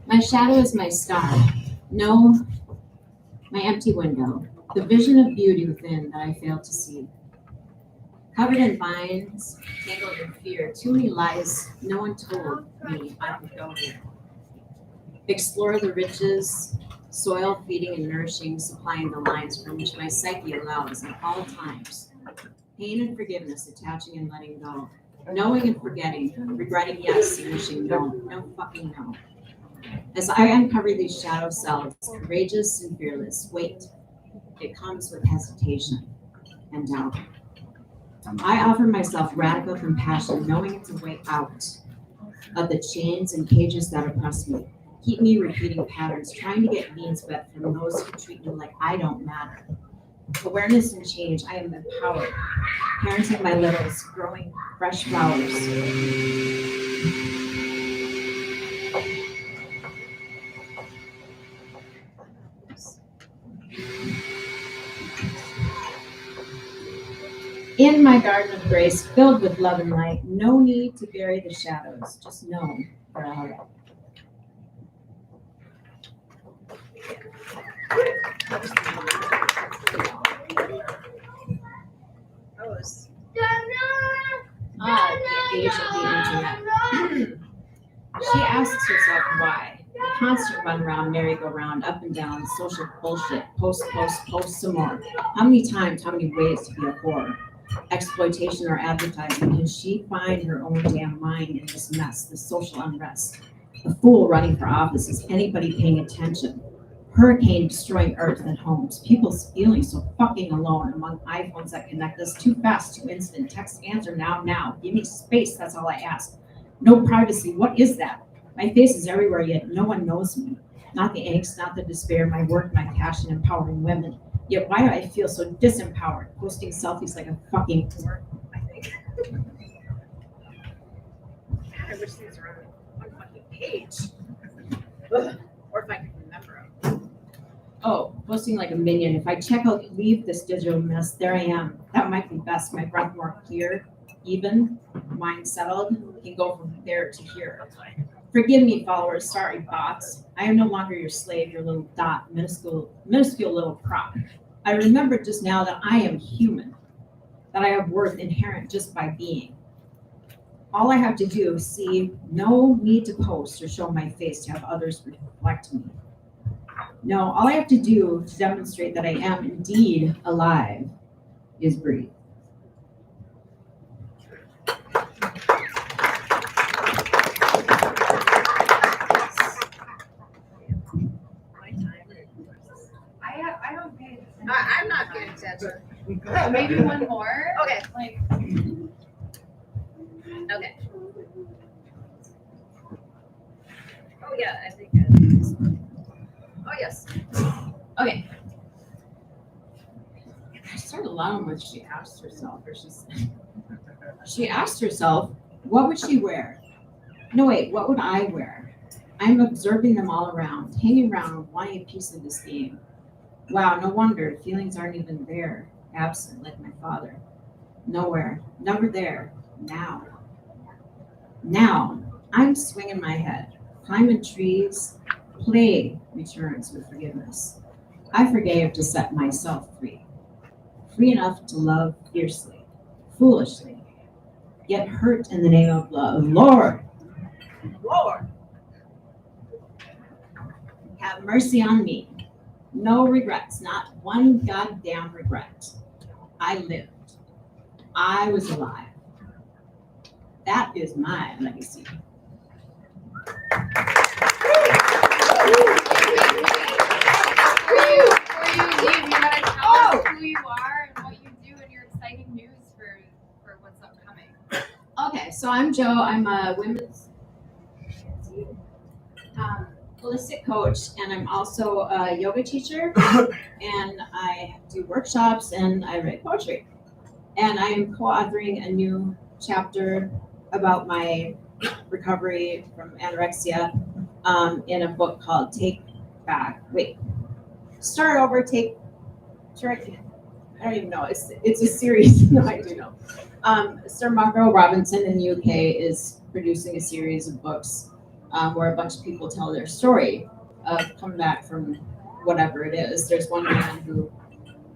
My shadow is my star. No, my empty window. The vision of beauty within that I failed to see. Covered in vines, tangled in fear, too many lies no one told me I could go here. Explore the riches, soil feeding and nourishing, supplying the lines from which my psyche allows at all times. Pain and forgiveness, attaching and letting go. Knowing and forgetting, regretting yes and wishing no, no fucking no. As I uncover these shadow selves, courageous and fearless, wait. It comes with hesitation and doubt. I offer myself radical compassion, knowing it's a way out of the chains and cages that oppress me. Keep me repeating patterns, trying to get needs met from those who treat me like I don't matter. Awareness and change, I am empowered. Parenting my littles, growing fresh flowers. In my garden of grace, filled with love and light, no need to bury the shadows, just know they're all right. constant run around, merry-go-round, up and down, social bullshit, post, some more. How many times, how many ways to be a whore? Exploitation or advertising? Can she find her own damn mind in this mess, this social unrest? The fool running for office. Is anybody paying attention? Hurricane destroying earth and homes. People feeling so fucking alone among iPhones that connect us. Too fast, too instant. Text answer now. Give me space, that's all I ask. No privacy, what is that? My face is everywhere, yet no one knows me. Not the angst, not the despair, my work, my passion, empowering women. Yet why do I feel so disempowered? Posting selfies like a fucking whore, I think. I wish these were on one fucking page. Ugh. Or if I could remember them. Oh, posting like a minion. If I check out, leave this digital mess, there I am. That might be best. My breath more clear, even, mind settled, can go from there to here. Forgive me, followers. Sorry, bots. I am no longer your slave, your little dot, minuscule little prop. I remember just now that I am human, that I have worth inherent just by being. All I have to do is see, no need to post or show my face to have others reflect me. No, all I have to do to demonstrate that I am indeed alive is breathe. I'm not paying attention. Maybe one more. Okay. Okay. Oh yeah, I think. Oh yes. Okay. I started laughing when she asked herself, she asked herself, what would she wear? No, wait, what would I wear? I'm observing them all around, hanging around, wanting a piece of this game. Wow, no wonder feelings aren't even there, absent like my father. Nowhere, never there, now. Now, I'm swinging my head, climbing trees, play returns with forgiveness. I forgave to set myself free. Free enough to love fiercely, foolishly, yet hurt in the name of love. Lord, have mercy on me. No regrets, not one goddamn regret. I lived. I was alive. That is my legacy. Before you leave, you gotta tell us who you are and what you do and your exciting news for what's upcoming. Okay, so I'm Jo. I'm a women's holistic coach, and I'm also a yoga teacher, and I do workshops, and I write poetry. And I am co-authoring a new chapter about my recovery from anorexia in a book called I don't even know. It's a series. No, I do know. Sir Margot Robinson in the UK is producing a series of books where a bunch of people tell their story of coming back from whatever it is. There's one man who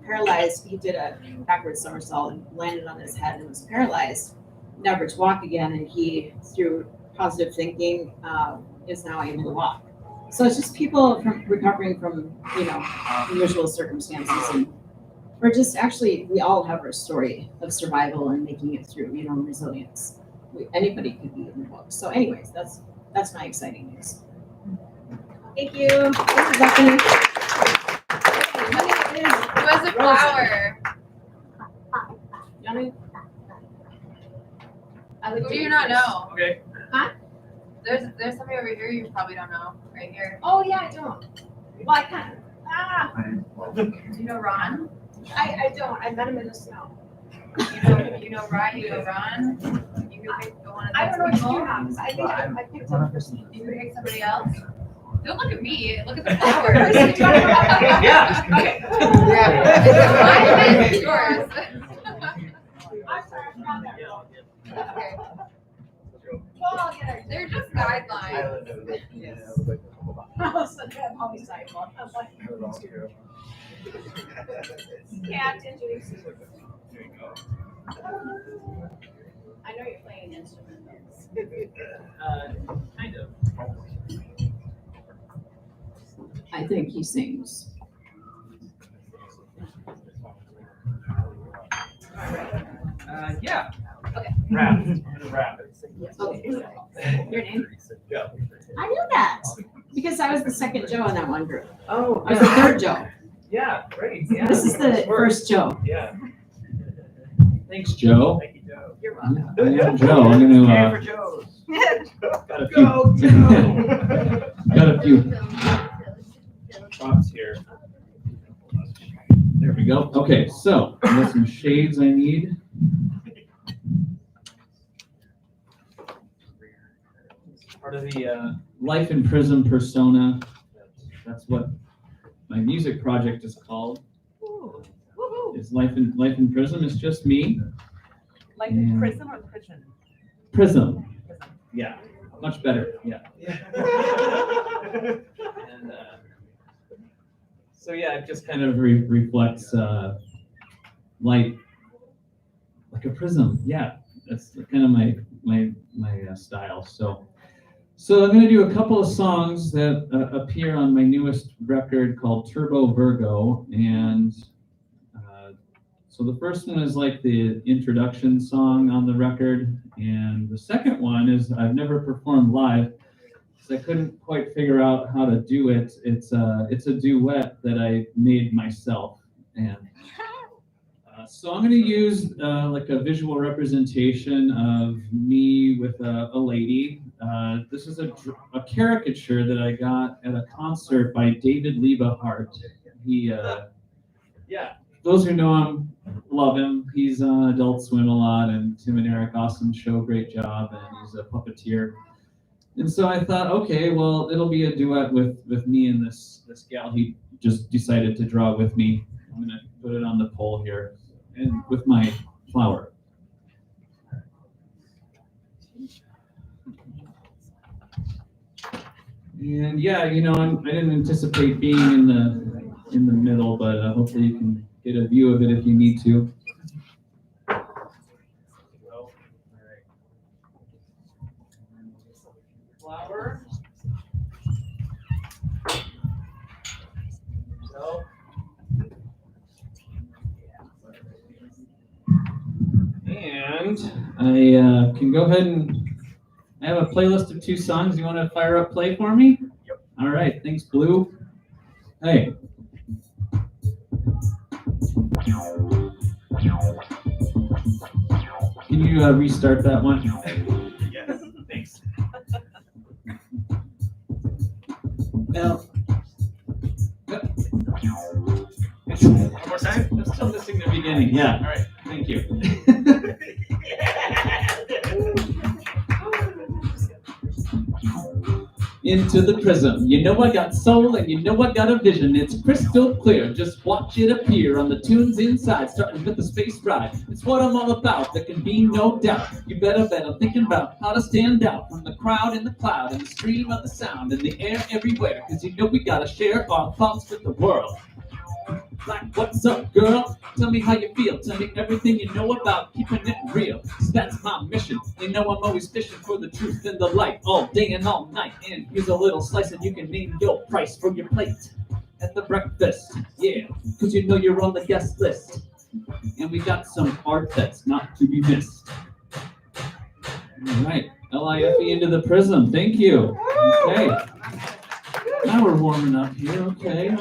paralyzed. He did a backward somersault and landed on his head and was paralyzed, never to walk again. And he, through positive thinking, is now able to walk. So it's just people recovering from, unusual circumstances, and we all have our story of survival and making it through, resilience. Anybody could be in the book. So, anyways, that's my exciting news. Thank you. Who has a flower? Johnny? Who do you not know? Okay. Huh? There's somebody over here you probably don't know. Right here. Oh yeah, I don't. Well, I kind of. Do you know Ron? I don't. I met him in the snow. You know Ron. You know Ron. You could pick one of I don't know what people. you have. I think I picked him. You could pick somebody else. Don't look at me. Look at the flowers. Yeah. Okay. Yeah. It's yours. I'm sorry, I found that. Okay. Well, I'll get her. They're just guidelines. So they have all these sidewalks. I'm like, can't introduce you. I know you're playing instruments. Kind of. I think he sings. Yeah. Okay. Rap. Okay. Your name? Yeah. I knew that because I was the second Joe in that one group. Oh, I was the third Joe. Yeah, great. Yeah. This is the first Joe. Yeah. Thanks, Joe. Thank you, Joe. You're welcome. I am Joe. I'm Yay gonna for Joe's. got a few got a few props here. There we go. Okay, so I got some shades I need. Part of the life in prison persona. That's what my music project is called. It's life in prison. It's just me. Like in prison or prison? Prism. Yeah, much better. Yeah. And so yeah, it just kind of reflects light like a prism. Yeah, that's kind of my style. So I'm going to do a couple of songs that appear on my newest record called Turbo Virgo, and so the first one is like the introduction song on the record, and the second one is I've never performed live because I couldn't quite figure out how to do it. It's a duet that I made myself, and so I'm going to use like a visual representation of me with a lady. This is a caricature that I got at a concert by David Liebehart. He, yeah, those who know him love him. He's on Adult Swim a lot, and Tim and Eric, awesome show, great job, and he's a puppeteer. And so I thought, okay, well, it'll be a duet with me and this gal he just decided to draw with me. I'm going to put it on the pole here, and with my flower. And yeah, you know, I didn't anticipate being in the middle, but hopefully you can get a view of it if you need to. Flower. So. And I can go ahead and I have a playlist of 2 songs. You want to fire up play for me? Yep. All right. Thanks, Blue. Hey. Can you restart that one? Yes. Thanks. Now. One more time? I'm still missing the beginning. Yeah. All right. Thank you. Into the prism. You know I got soul and you know I got a vision. It's crystal clear. Just watch it appear on the tunes inside, starting with the space ride. It's what I'm all about. There can be no doubt. You better bet I'm thinking about how to stand out from the crowd in the cloud and the stream of the sound in the air everywhere. Cause you know we gotta share our thoughts with the world. Like, what's up, girl? Tell me how you feel. Tell me everything you know about keeping it real. 'Cause that's my mission. You know I'm always fishing for the truth and the light, all day and all night. And here's a little slice and you can name your price for your plate at the breakfast. Yeah, 'cause you know you're on the guest list. And we got some art that's not to be missed. All right, LIFE into the prism. Thank you. Okay. Now we're warming up here. Okay.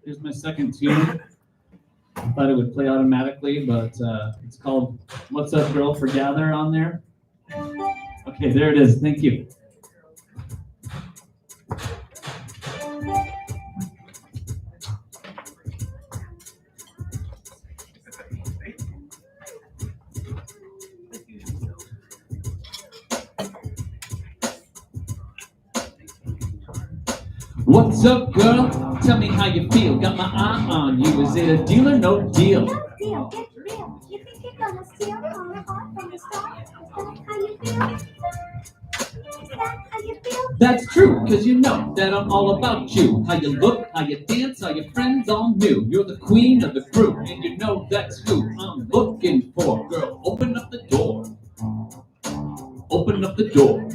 Here's my second tune. I thought it would play automatically, but it's called What's Up, Girl, for Gather on there. Okay, there it is. Thank you. What's up, girl? Tell me how you feel. Got my eye on you. Is it a deal or no deal? No deal, get real. You think you're gonna steal from my heart from the start? Is that how you feel? Is that how you feel? That's true, cause you know that I'm all about you. How you look, how you dance, how your friends all knew. You're the queen of the group, and you know that's who I'm looking for. Girl, open up the door. Open up the door.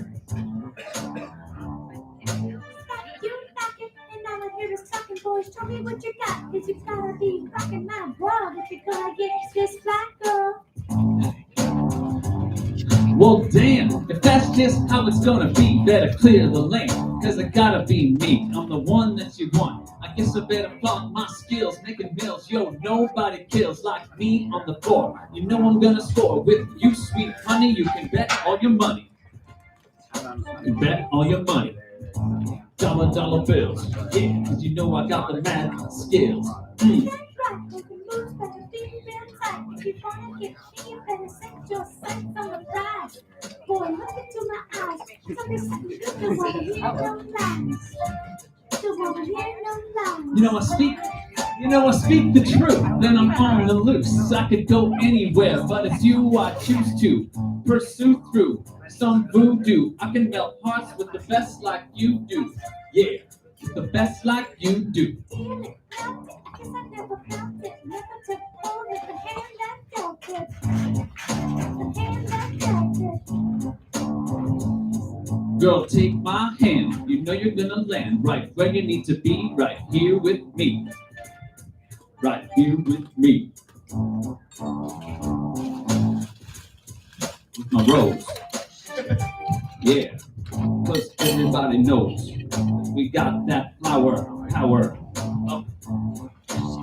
boys, show me what you got. Cause you gotta be rocking my world if you're gonna get this black girl. Well, damn, if that's just how it's gonna be, better clear the lane, cause I gotta be me. I'm the one that you want. I guess I better flaunt my skills, making meals. Yo, nobody kills like me on the floor. You know I'm gonna score with you, sweet honey. You can bet all your money. You can bet all your money. Dollar bills. Yeah, cause you know I got the mad skills. Mm. If you wanna get me, you better set your sights on the prize. Boy, look into my eyes. Tell me something good, don't wanna hear no lies. Don't wanna hear no lies. You know I speak the truth, then I'm on the loose. I could go anywhere, but it's you I choose to pursue through some voodoo. I can melt hearts with the best like you do. Yeah, the best like you do. Feel it, felt it, I guess I never felt it. Never took hold of the hand that felt it. The hand that felt it. Girl, take my hand. You know you're gonna land right where you need to be, right here with me. Right here with me. With my rose. Yeah, cause everybody knows we got that flower power up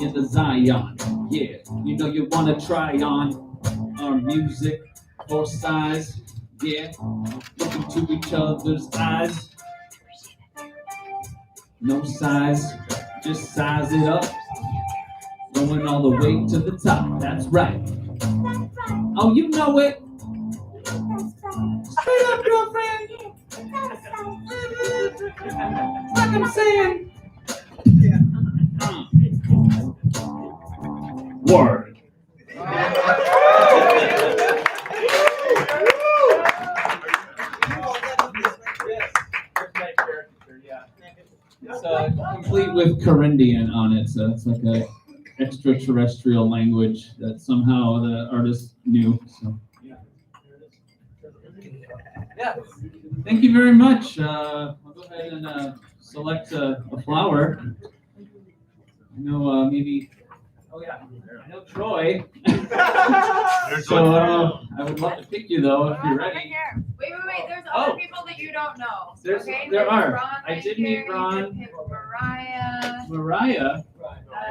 in the Zion. Yeah, you know you wanna try on our music for size. Yeah, look into each other's eyes. No size, just size it up. Going all the way to the top, that's right. Oh, you know it. Straight up, girlfriend. Like I'm saying. Word. It's complete with Corinthian on it, so it's like a extraterrestrial language that somehow the artist knew. So yeah, thank you very much. I'll go ahead and select a flower. I know maybe. Oh yeah, I know Troy. So I would love to pick you though if you're ready. Wait. There's other people that you don't know. Okay? There are. Ron I did meet Ron. You could pick Mariah. Mariah.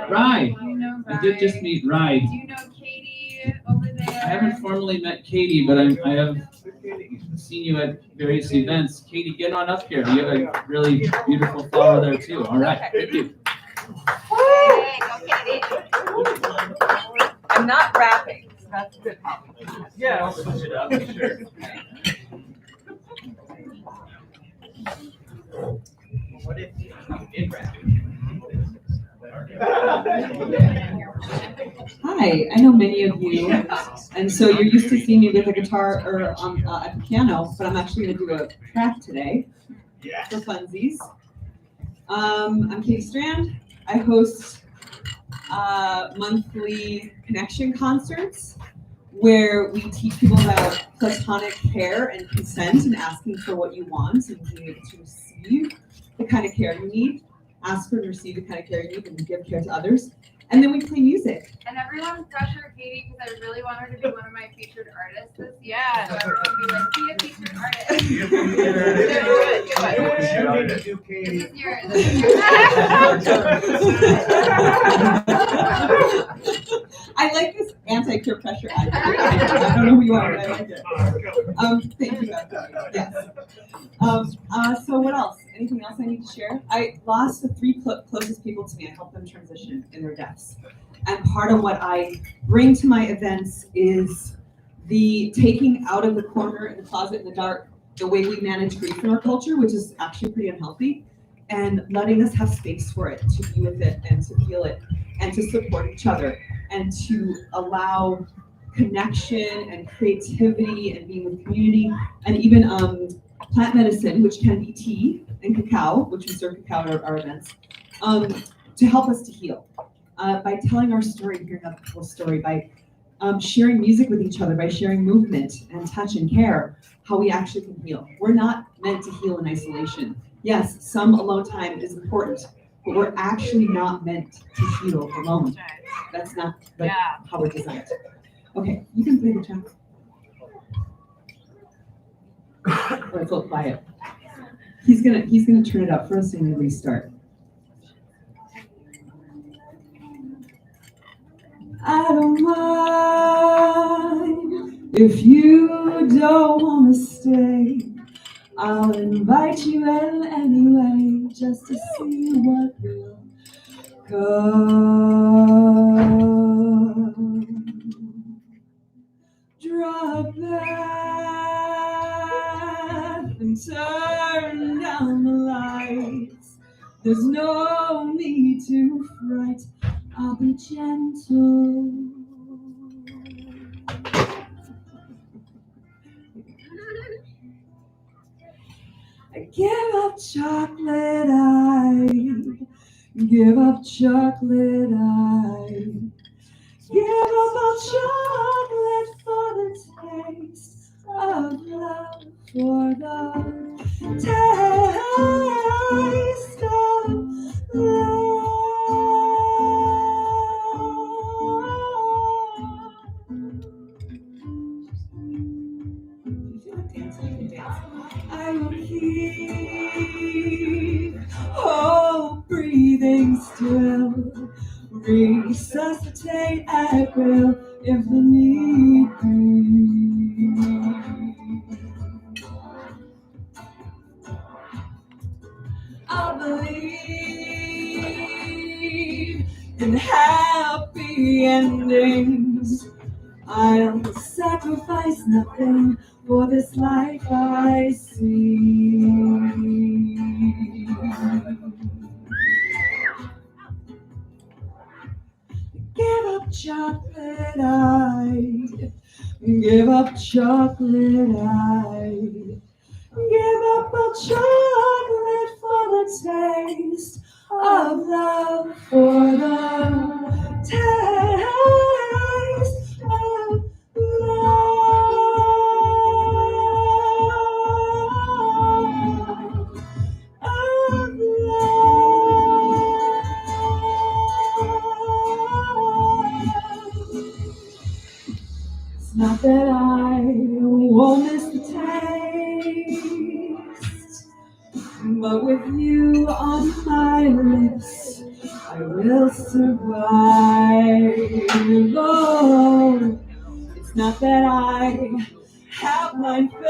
Rye. You know I did just meet Rye. Do you know Katie over there? I haven't formally met Katie, but I have seen you at various events. Katie, get on up here. You have a really beautiful flower there too. All right, thank you. Hey, go Katie. I'm not rapping. So that's good. Yeah, I'll switch it up. Sure. What if you did rap? Hi, I know many of you, and so you're used to seeing me with a guitar or at the piano, but I'm actually going to do a track today for funsies. I'm Katie Strand. I host monthly connection concerts where we teach people about platonic care and consent and asking for what you want and being able to receive the kind of care you need, ask for and receive the kind of care you need, and give care to others. And then we play music. And everyone pressure Katie because I really want her to be one of my featured artists this year. So everyone be like, be a featured artist. Do it. This is yours. I like this anti-peer pressure ad. I don't know who you are, but I like it. Thank you, guys. Yes. So what else? Anything else I need to share? I lost the three closest people to me. I helped them transition in their deaths. And part of what I bring to my events is the taking out of the corner in the closet in the dark, the way we manage grief in our culture, which is actually pretty unhealthy, and letting us have space for it, to be with it and to feel it and to support each other and to allow connection and creativity and being with community and even plant medicine, which can be tea and cacao, which we serve cacao at our events, to help us to heal. By telling our story, hearing other people's story, by sharing music with each other, by sharing movement and touch and care, how we actually can heal. We're not meant to heal in isolation. Yes, some alone time is important, but we're actually not meant to heal alone. That's not like how we're designed. Okay, you can play the track. Or it's a little quiet. He's gonna turn it up first and then restart. I don't mind if you don't wanna stay. I'll invite you in anyway, just to see what will come. Draw a breath and turn down the lights. There's no need to fright. I'll be gentle. I give up chocolate, I give up chocolate, I give up all chocolate for the taste of love, for the taste of love. I will keep hope breathing still, resuscitate at will if the need be. I believe in happy endings. I'll sacrifice nothing for this life I see. Give up chocolate, I give up chocolate, I give up all chocolate for the taste of love, for the taste of it's not that I won't miss the taste, but with you on my lips, I will survive. Oh, it's not that I have blind faith.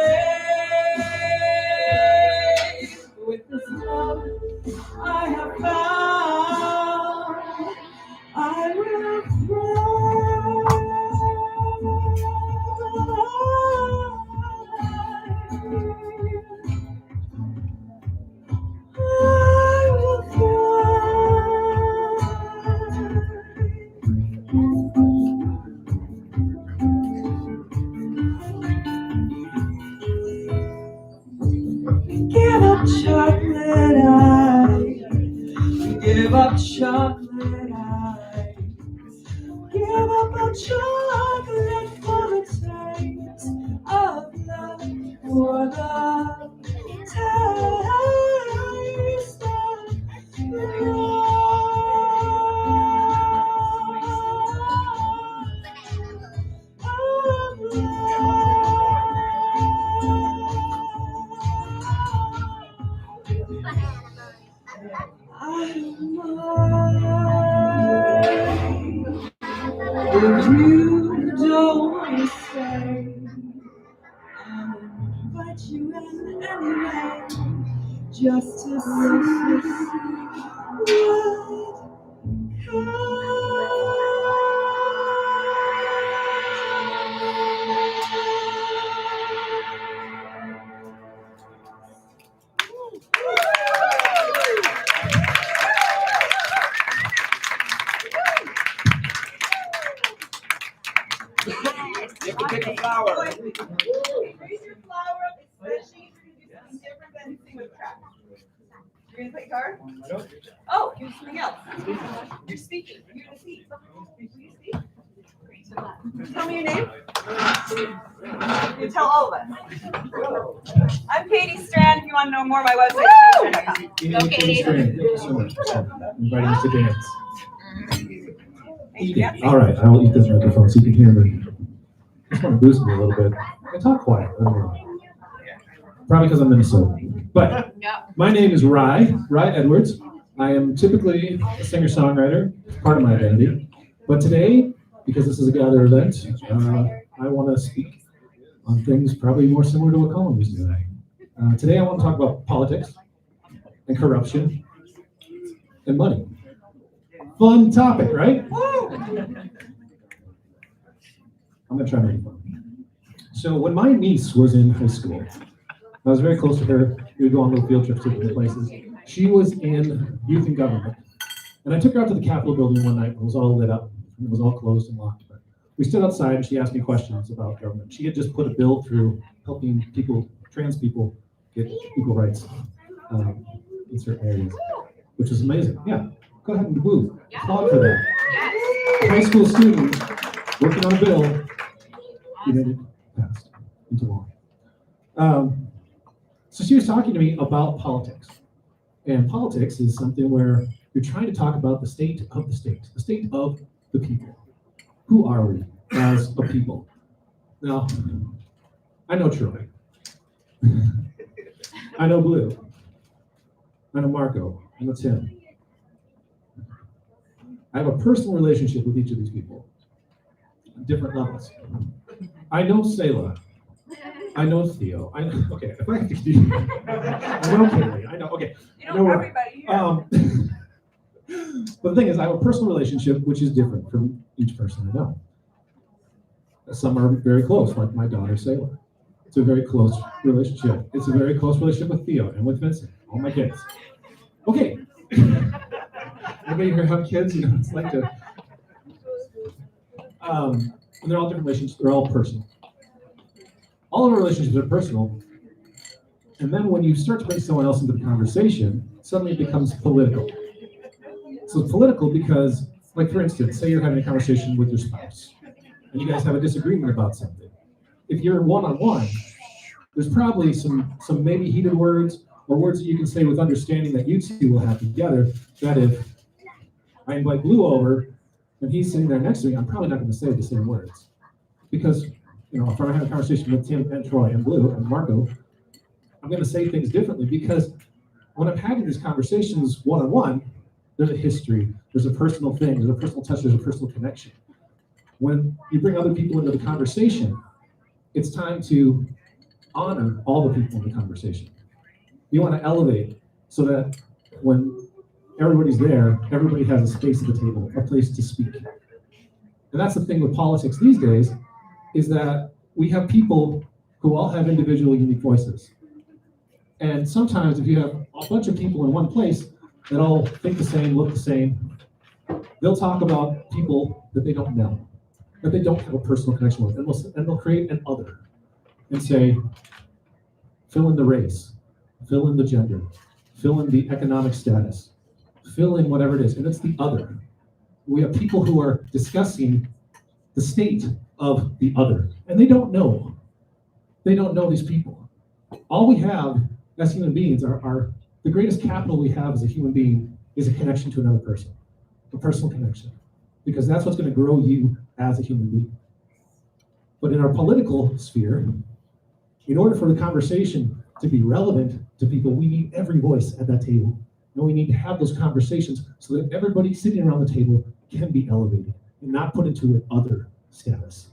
With this love I have found, I will thrive. I will give up chocolate, I give up chocolate, I give up a chocolate for the taste of love, for the taste of if you don't want to stay, I'll invite you in anyway, just to see what You can pick a flower. Raise your flower up, especially if you're gonna do something different than sing with track. You're gonna play guitar? Oh, do something else. You're speaking. You're gonna speak. Will you speak? Tell me your name. You tell all of us. I'm Katie Strand. If you want to know more, my website. Go, Katie. Thank you so much. inviting us to dance. All right, I'll eat this microphone so you can hear me. Just want to boost me a little bit. I talk quiet. I don't know. Probably because I'm Minnesotan. But my name is Rye Edwards. I am typically a singer-songwriter, part of my identity. But today, because this is a gather event, I want to speak on things probably more similar to what Colin was doing. Today I want to talk about politics and corruption and money. Fun topic, right? I'm going to try to make it fun. So when my niece was in high school, I was very close to her. We would go on little field trips to different places. She was in youth and government. And I took her out to the Capitol building one night. It was all lit up. It was all closed and locked. But we stood outside and she asked me questions about government. She had just put a bill through helping people, trans people, get equal rights in certain areas, which was amazing. Yeah, go ahead and boo. Applaud for that. High school student working on a bill, he made it passed into law. So she was talking to me about politics. And politics is something where you're trying to talk about the state of the state of the people. Who are we as a people? Now, I know Troy. I know Blue. I know Marco. I know Tim. I have a personal relationship with each of these people at different levels. I know Selah. I know Theo. I know, okay, if I have to do, I know Kaylee. I know, okay. You know everybody here. But the thing is, I have a personal relationship which is different from each person I know. Some are very close, like my daughter Selah. It's a very close relationship. It's a very close relationship with Theo and with Vincent, all my kids. Okay. Anybody here have kids? You know, it's like to. And they're all different relationships. They're all personal. All of our relationships are personal. And then when you start to bring someone else into the conversation, suddenly it becomes political. So it's political because, like for instance, say you're having a conversation with your spouse, and you guys have a disagreement about something. If you're one-on-one, there's probably some maybe heated words or words that you can say with understanding that you two will have together, that if I invite Blue over and he's sitting there next to me, I'm probably not going to say the same words. Because, you know, if I'm having a conversation with Tim and Troy and Blue and Marco, I'm going to say things differently because when I'm having these conversations one-on-one, there's a history, there's a personal thing, there's a personal touch, there's a personal connection. When you bring other people into the conversation, it's time to honor all the people in the conversation. You want to elevate so that when everybody's there, everybody has a space at the table, a place to speak. And that's the thing with politics these days, is that we have people who all have individual unique voices. And sometimes if you have a bunch of people in one place that all think the same, look the same, they'll talk about people that they don't know, that they don't have a personal connection with, and they'll create an other and say, fill in the race, fill in the gender, fill in the economic status, fill in whatever it is, and it's the other. We have people who are discussing the state of the other, and they don't know. They don't know these people. All we have as human beings are the greatest capital we have as a human being is a connection to another person, a personal connection, because that's what's going to grow you as a human being. But in our political sphere, in order for the conversation to be relevant to people, we need every voice at that table. And we need to have those conversations so that everybody sitting around the table can be elevated and not put into an other status.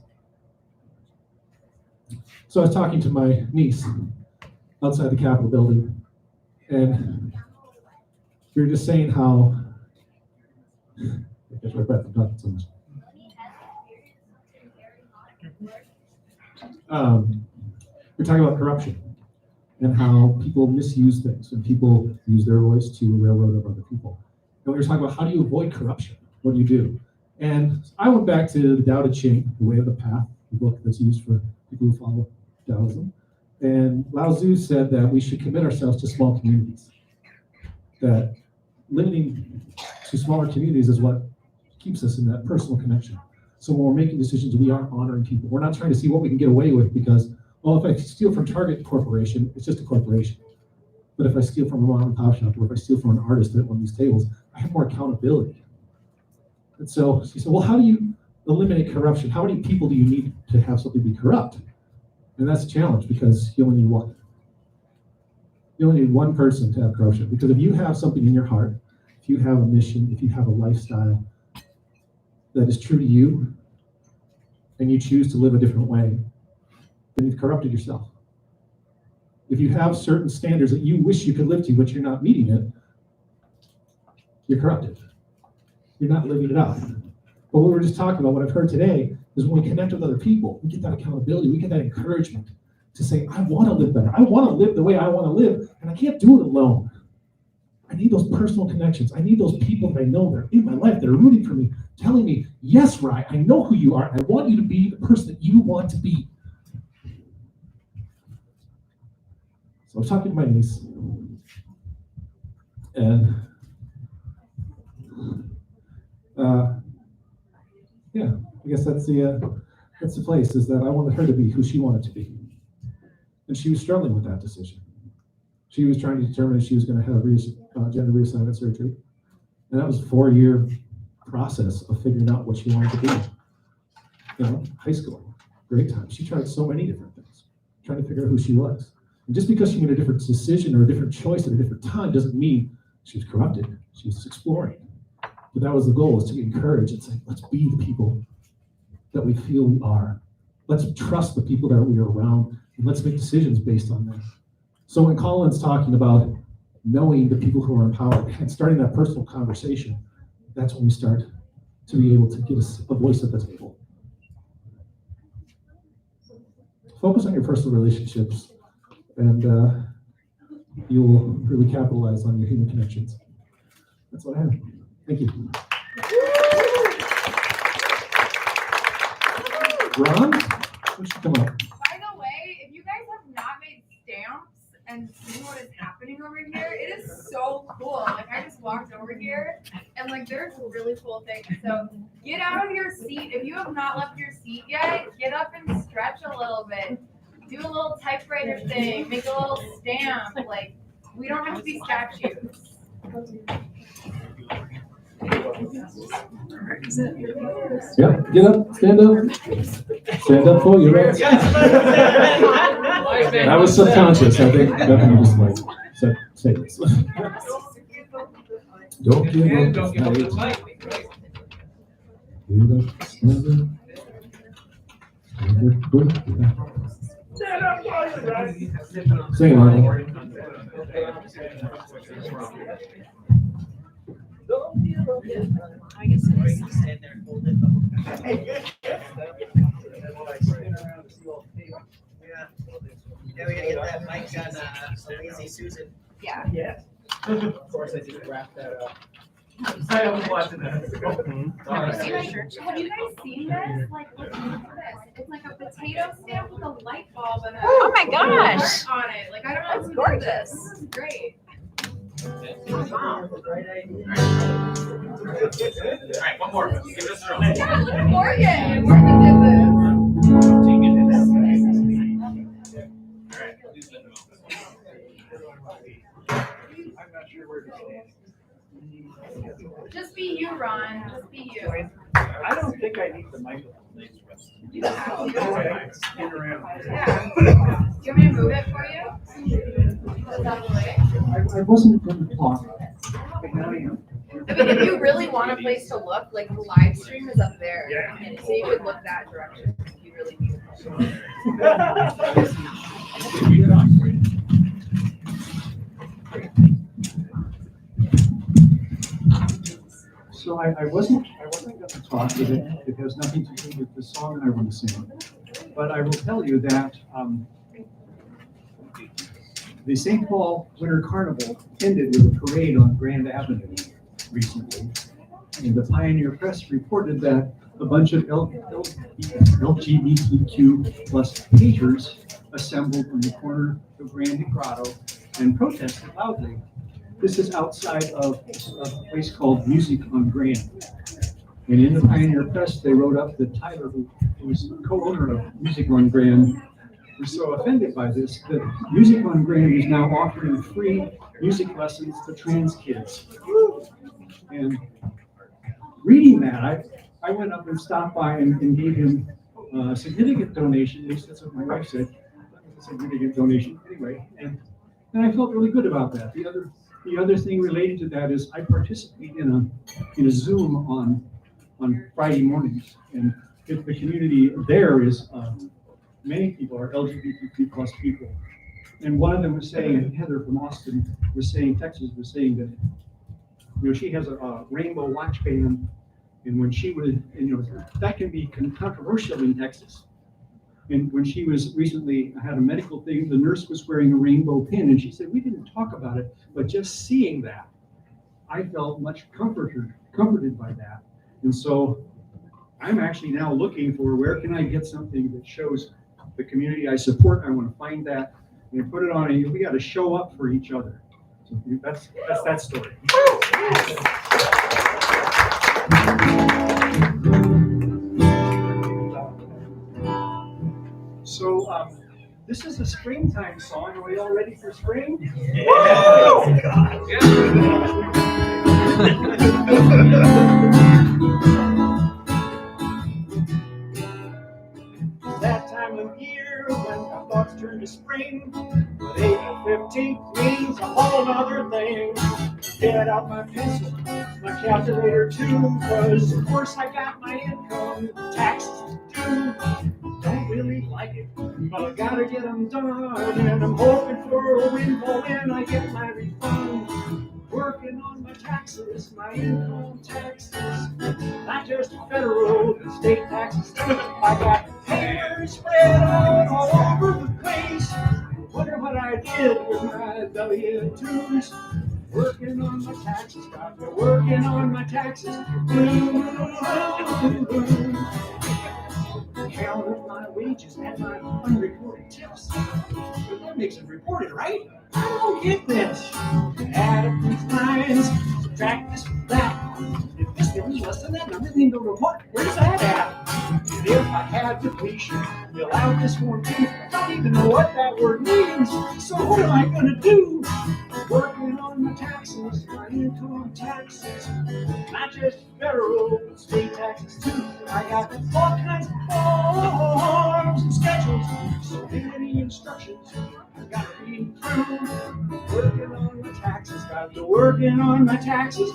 So I was talking to my niece outside the Capitol building, and we were just saying how, I catch my breath, I'm talking so much. We're talking about corruption and how people misuse things and people use their voice to railroad over other people. And we were talking about how do you avoid corruption? What do you do? And I went back to the Tao Te Ching, The Way of the Path, the book that's used for people who follow Taoism. And Lao Tzu said that we should commit ourselves to small communities. That limiting to smaller communities is what keeps us in that personal connection. So when we're making decisions, we are honoring people. We're not trying to see what we can get away with because, well, if I steal from Target Corporation, it's just a corporation. But if I steal from a mom and pop shop, or if I steal from an artist at one of these tables, I have more accountability. And so she said, well, how do you eliminate corruption? How many people do you need to have something be corrupt? And that's a challenge, because you only need one. You only need one person to have corruption. Because if you have something in your heart, if you have a mission, if you have a lifestyle that is true to you, and you choose to live a different way, then you've corrupted yourself. If you have certain standards that you wish you could live to, but you're not meeting it, you're corrupted. You're not living it out. But what we were just talking about, what I've heard today, is when we connect with other people, we get that accountability, we get that encouragement to say, I want to live better. I want to live the way I want to live, and I can't do it alone. I need those personal connections. I need those people that I know that are in my life, that are rooting for me, telling me, yes, Rye, I know who you are. I want you to be the person that you want to be. So I was talking to my niece, and yeah, I guess that's the place, is that I wanted her to be who she wanted to be. And she was struggling with that decision. She was trying to determine if she was going to have gender reassignment surgery. And that was a 4-year process of figuring out what she wanted to be. You know, high school, great time. She tried so many different things, trying to figure out who she was. And just because she made a different decision or a different choice at a different time doesn't mean she was corrupted. She was exploring. But that was the goal, is to encourage and say, let's be the people that we feel we are. Let's trust the people that we are around, and let's make decisions based on that. So when Colin's talking about knowing the people who are empowered and starting that personal conversation, that's when we start to be able to get a voice at the table. Focus on your personal relationships, and you'll really capitalize on your human connections. That's what I have. Thank you. Ron, why don't you come up? By the way, if you guys have not made stamps and seen what is happening over here, it is so cool. Like, I just walked over here, and like, there's really cool things. So get out of your seat. If you have not left your seat yet, get up and stretch a little bit. Do a little typewriter thing. Make a little stamp. Like, we don't have to be statues. Yeah, get up, stand up. Stand up for you, right? That was subconscious. I think Bethany just like say this. Don't give up the fight. Get up, stand up. Sing, Marty. I guess I just stand there and hold it. Yeah, we gotta get that mic on Lazy Susan. Yeah. Yeah. Of course, I just wrapped that up. I was watching that. Have you guys seen this? Like, look at this. It's like a potato stamp with a light bulb and a Oh my gosh. on it. Like, I don't know That's who gorgeous. did this. This is great. Wow. Alright, one more. Give it a stroke. Yeah, look at Morgan. Morgan did I'm not sure where to stand. this. Just be you, Ron. Just be you. I don't think I need the microphone. Yeah. Spin around. Yeah. Do you want me to move it for you? Put it out of the way. I wasn't going to talk, but now I am. I mean, if you really want a place to look, like the live stream is up there. Yeah. And so you could look that direction if you really need So I wasn't going to talk with it. It has nothing to do with the song I want to sing. But I will tell you that the St. Paul Winter Carnival ended with a parade on Grand Avenue recently. And the Pioneer Press reported that a bunch of LGBTQ plus painters assembled on the corner of Grand Grotto and protested loudly. This is outside of a place called Music on Grand. And in the Pioneer Press, they wrote up that Tyler, who was co-owner of Music on Grand, were so offended by this that Music on Grand is now offering free music lessons to trans kids. And reading that, I went up and stopped by and gave him a significant donation, at least that's what my wife said, a significant donation anyway. And I felt really good about that. The other thing related to that is I participate in a Zoom on Friday mornings, and if the community there is many people are LGBTQ plus people, and one of them was saying, and Heather from Austin was saying, Texas was saying that she has a rainbow watch band, and when she would, that can be controversial in Texas. And when she was recently had a medical thing, the nurse was wearing a rainbow pin, and she said, we didn't talk about it, but just seeing that, I felt much comforted by that. And so I'm actually now looking for where can I get something that shows the community I support. I want to find that and put it on, and we got to show up for each other. So that's that story. So this is a springtime song. Are we all ready for spring? Yeah. Oh, God. Yeah. That time of year when my thoughts turn to spring, but April 15th means a whole other thing. Get out my pencil, my calculator too, because of course I got my income taxes due. Don't really like it, but I gotta get them done, and I'm hoping for a windfall when I get my refund. Working on my taxes, my income taxes, not just federal, but state taxes too. I got papers spread out all over the place. Wonder what I did with my W-2s. Working on my taxes, doctor, working on my taxes. Counted my wages and my unreported tips. But that makes it reported, right? I don't get this. Add up these lines, subtract this from that. If this number's less than that number, then the report, where's that at? And if I had depletion, fill out this form too. I don't even know what that word means. So what am I gonna do? Working on my taxes, my income taxes, not just federal, but state taxes too. I got all kinds of forms and schedules, so many instructions I gotta read through. Working on my taxes, got to working on my taxes.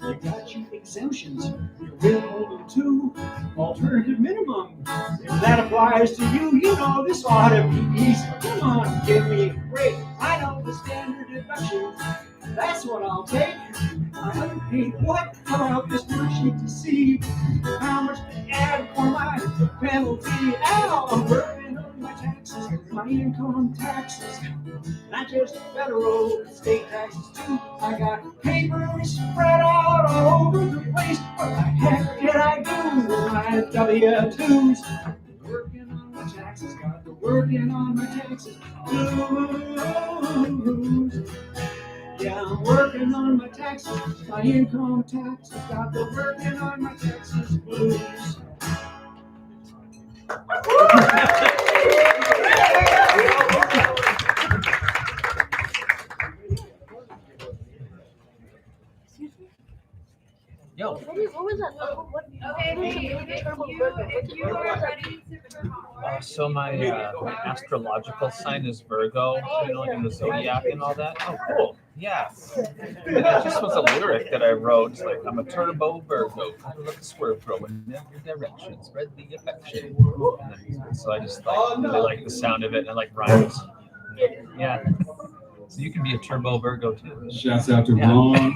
I got you exemptions, you're withholding too. Alternative minimum, if that applies to you, you know this ought to be easy. Come on, give me a break. I know the standard deduction, that's what I'll take. I unpaid what? Fill out this worksheet to see how much to add for my penalty. Ow, I'm working on my taxes, my income taxes, not just federal, but state taxes too. I got papers spread out all over the place. What the heck did I do with my W-2s? Working on my taxes, got to working on my taxes. Blues. Yeah, I'm working on my taxes, my income taxes, got to working on my taxes. Blues. Yo. What was that? Okay, hey, if you are ready to So my astrological sign is Virgo, like in the zodiac and all that. Oh, cool. Yeah. And it just was a lyric that I wrote, like, I'm a turbo Virgo, let the swerve grow in every direction, spread the affection. And so I just really like the sound of it, and I like rhymes. Yeah. So you can be a turbo Virgo too. Shouts out to Ron.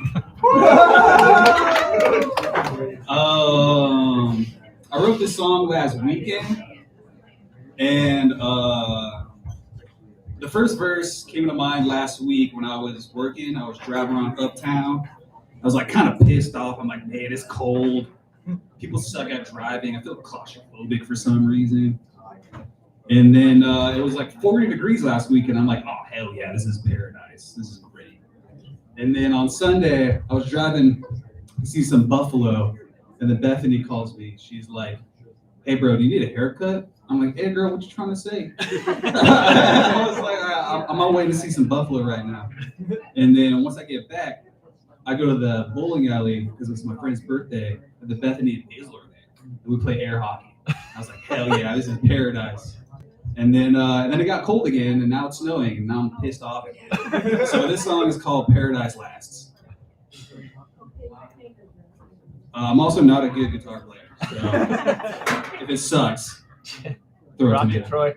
I wrote this song last weekend, and the first verse came to mind last week when I was working. I was driving around Uptown. I was like kind of pissed off. I'm like, man, it's cold. People suck at driving. I feel claustrophobic for some reason. And then it was like 40 degrees last week, and I'm like, oh, hell yeah, this is paradise. This is great. And then on Sunday, I was driving to see some buffalo, and then Bethany calls me. She's like, hey bro, do you need a haircut? I'm like, hey girl, what you trying to say? I was like, I'm on my way to see some buffalo right now. And then once I get back, I go to the bowling alley because it's my friend's birthday at the Bethany and Hazelor there. And we play air hockey. I was like, hell yeah, this is paradise. And then it got cold again, and now it's snowing, and now I'm pissed off again. So this song is called Paradise Lasts. I'm also not a good guitar player, so if it sucks, throw it to me. Troy.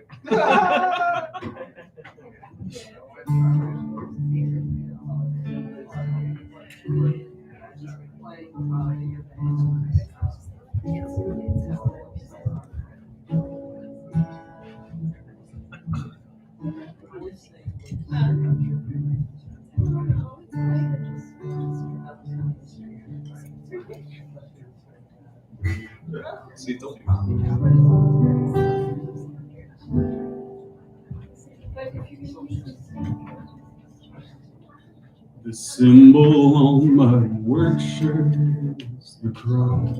The symbol on my work shirt is the cross.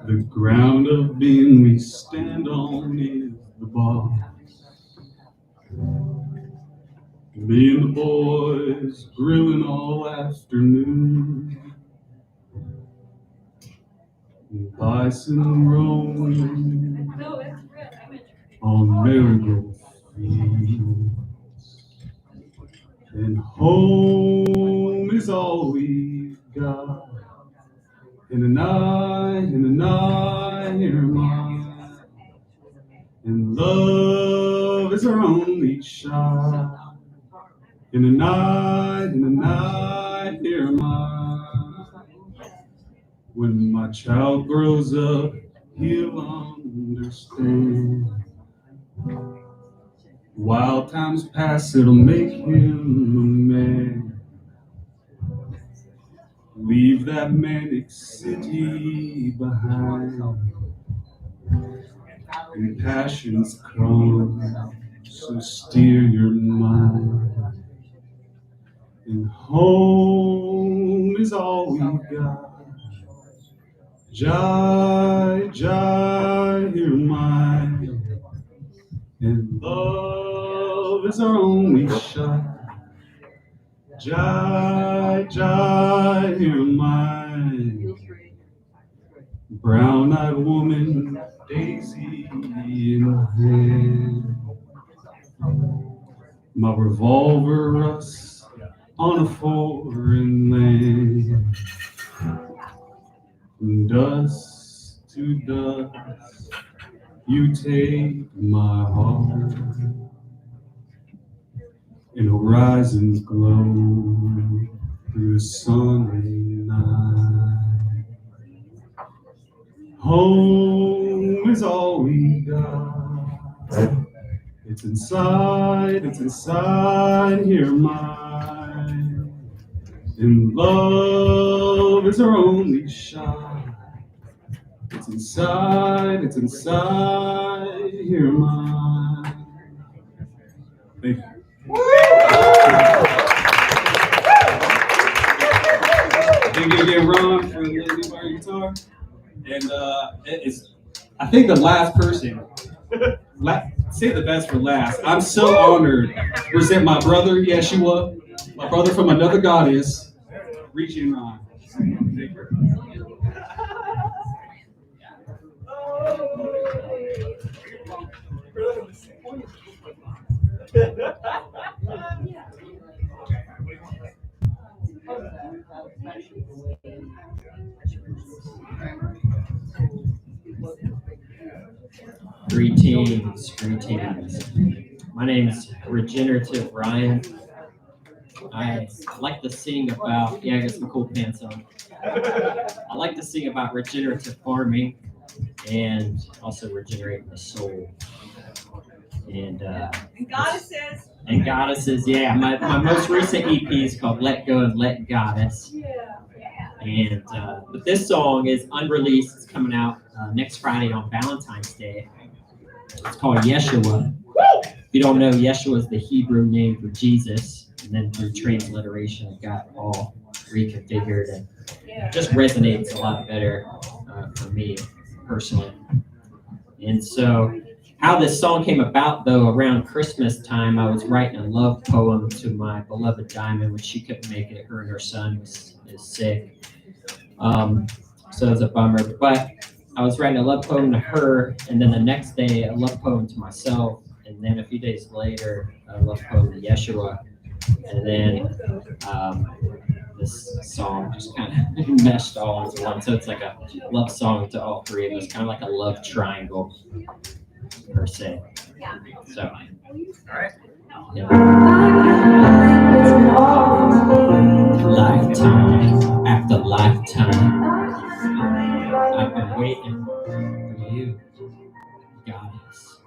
The ground of being we stand on is the boss. Me and the boys grilling all afternoon. Bison rolling on marigold fields. And home is all we've got. And an eye here mine. And love is our only shot. And an eye here mine. When my child grows up, he'll understand. While times pass, it'll make him a man. Leave that manic city behind. And passions come, so steer your mind. And home is all we've got. Jai, Jai, hear mine. And love is our only shot. Jai, Jai, hear mine. Brown-eyed woman, daisy in hand. My revolver rusts on a foreign land. From dust to dust, you take my heart. And horizons glow through a sunny night. Home is all we got. It's inside here mine. And love is our only shot. It's inside here mine. Thank you. Thank you again, Ron, for letting me play guitar. And I think the last person, say the best for last. I'm so honored to present my brother, Yeshua, my brother from another goddess, reaching Ron. Thank you. 'Greetings. My name is Regenerative Ryan. I like to sing about, I got some cool pants on. I like to sing about regenerative farming and also regenerating the soul. And goddesses. And goddesses, yeah. My most recent EP is called Let Go and Let Goddess. And but this song is unreleased. It's coming out next Friday on Valentine's Day. It's called Yeshua. If you don't know, Yeshua is the Hebrew name for Jesus. And then through transliteration, it got all reconfigured. And just resonates a lot better for me personally. And so how this song came about, though, around Christmas time, I was writing a love poem to my beloved Diamond, which she couldn't make it. Her and her son is sick. So it's a bummer. But I was writing a love poem to her, and then the next day, a love poem to myself. And then a few days later, a love poem to Yeshua. And then this song just kind of meshed all into one. So it's like a love song to all three of us, kind of like a love triangle, per se. So, all right. Yeah. Lifetime after lifetime, I've been waiting for you, goddess.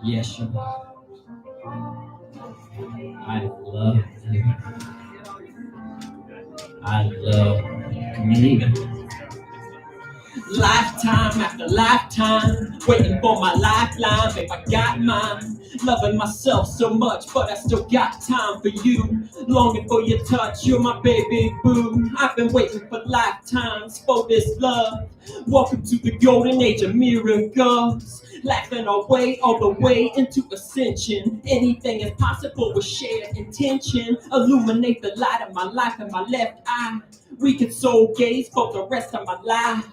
Yeshua, I love you. I love me. Lifetime after lifetime, waiting for my lifeline, babe, I got mine. Loving myself so much, but I still got time for you. Longing for your touch, you're my baby boo. I've been waiting for lifetimes for this love. Welcome to the golden age of miracles. Laughing our way all the way into ascension. Anything is possible with shared intention. Illuminate the light of my life in my left eye. We can soul gaze for the rest of my life.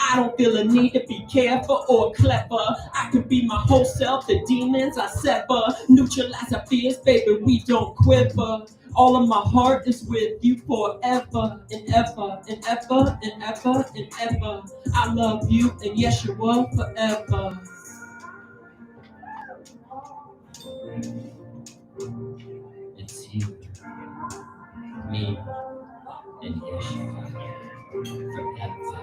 I don't feel a need to be careful or clever. I can be my whole self, the demons I sever. Neutralize our fears, baby, we don't quiver. All of my heart is with you forever and ever and ever and ever and ever. I love you and Yeshua forever. It's you, me, and Yeshua forever.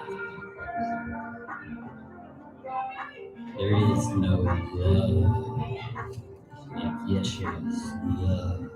There is no love like Yeshua's love.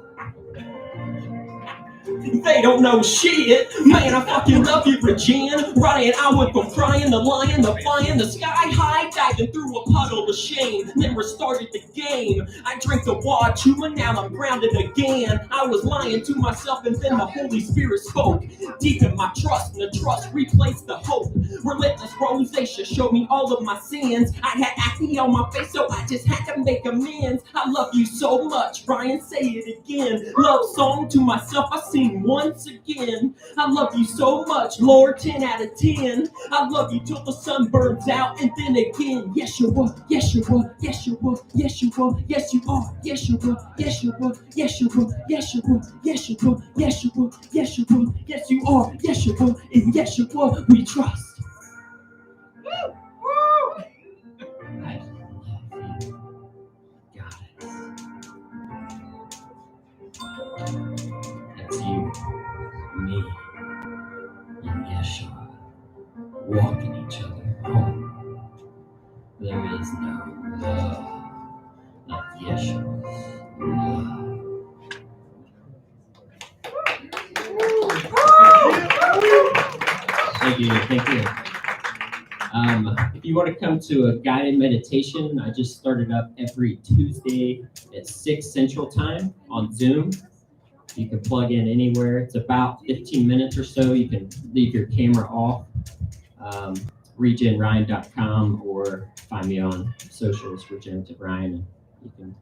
They don't know shit. Man, I fucking love you, Regina. Ryan, I went from crying to lying to flying the sky high, diving through a puddle of shame. Then restarted the game. I drank the water, and now I'm grounded again. I was lying to myself, and then the Holy Spirit spoke. Deepen my trust, and the trust replaced the hope. Relentless rosacea showed me all of my sins. I had acne on my face, so I just had to make amends. I love you so much, Ryan, say it again. Love song to myself, I sing once again. I love you so much, Lord, 10 out of 10. I love you till the sun burns out, and then again. Yeshua, Yeshua, Yeshua, Yeshua, yes you are. Yeshua, Yeshua, Yeshua, Yeshua, Yeshua, Yeshua, Yeshua, yes you are. Yeshua, in Yeshua we trust. I love you, goddess. It's you, me, and Yeshua walking each other home. There is no love like Yeshua's love. Thank you, thank you. If you want to come to a guided meditation, I just started up every Tuesday at 6 Central Time on Zoom. You can plug in anywhere. It's about 15 minutes or so. You can leave your camera off. regenryan.com or find me on socials, Regenerative Ryan, and you can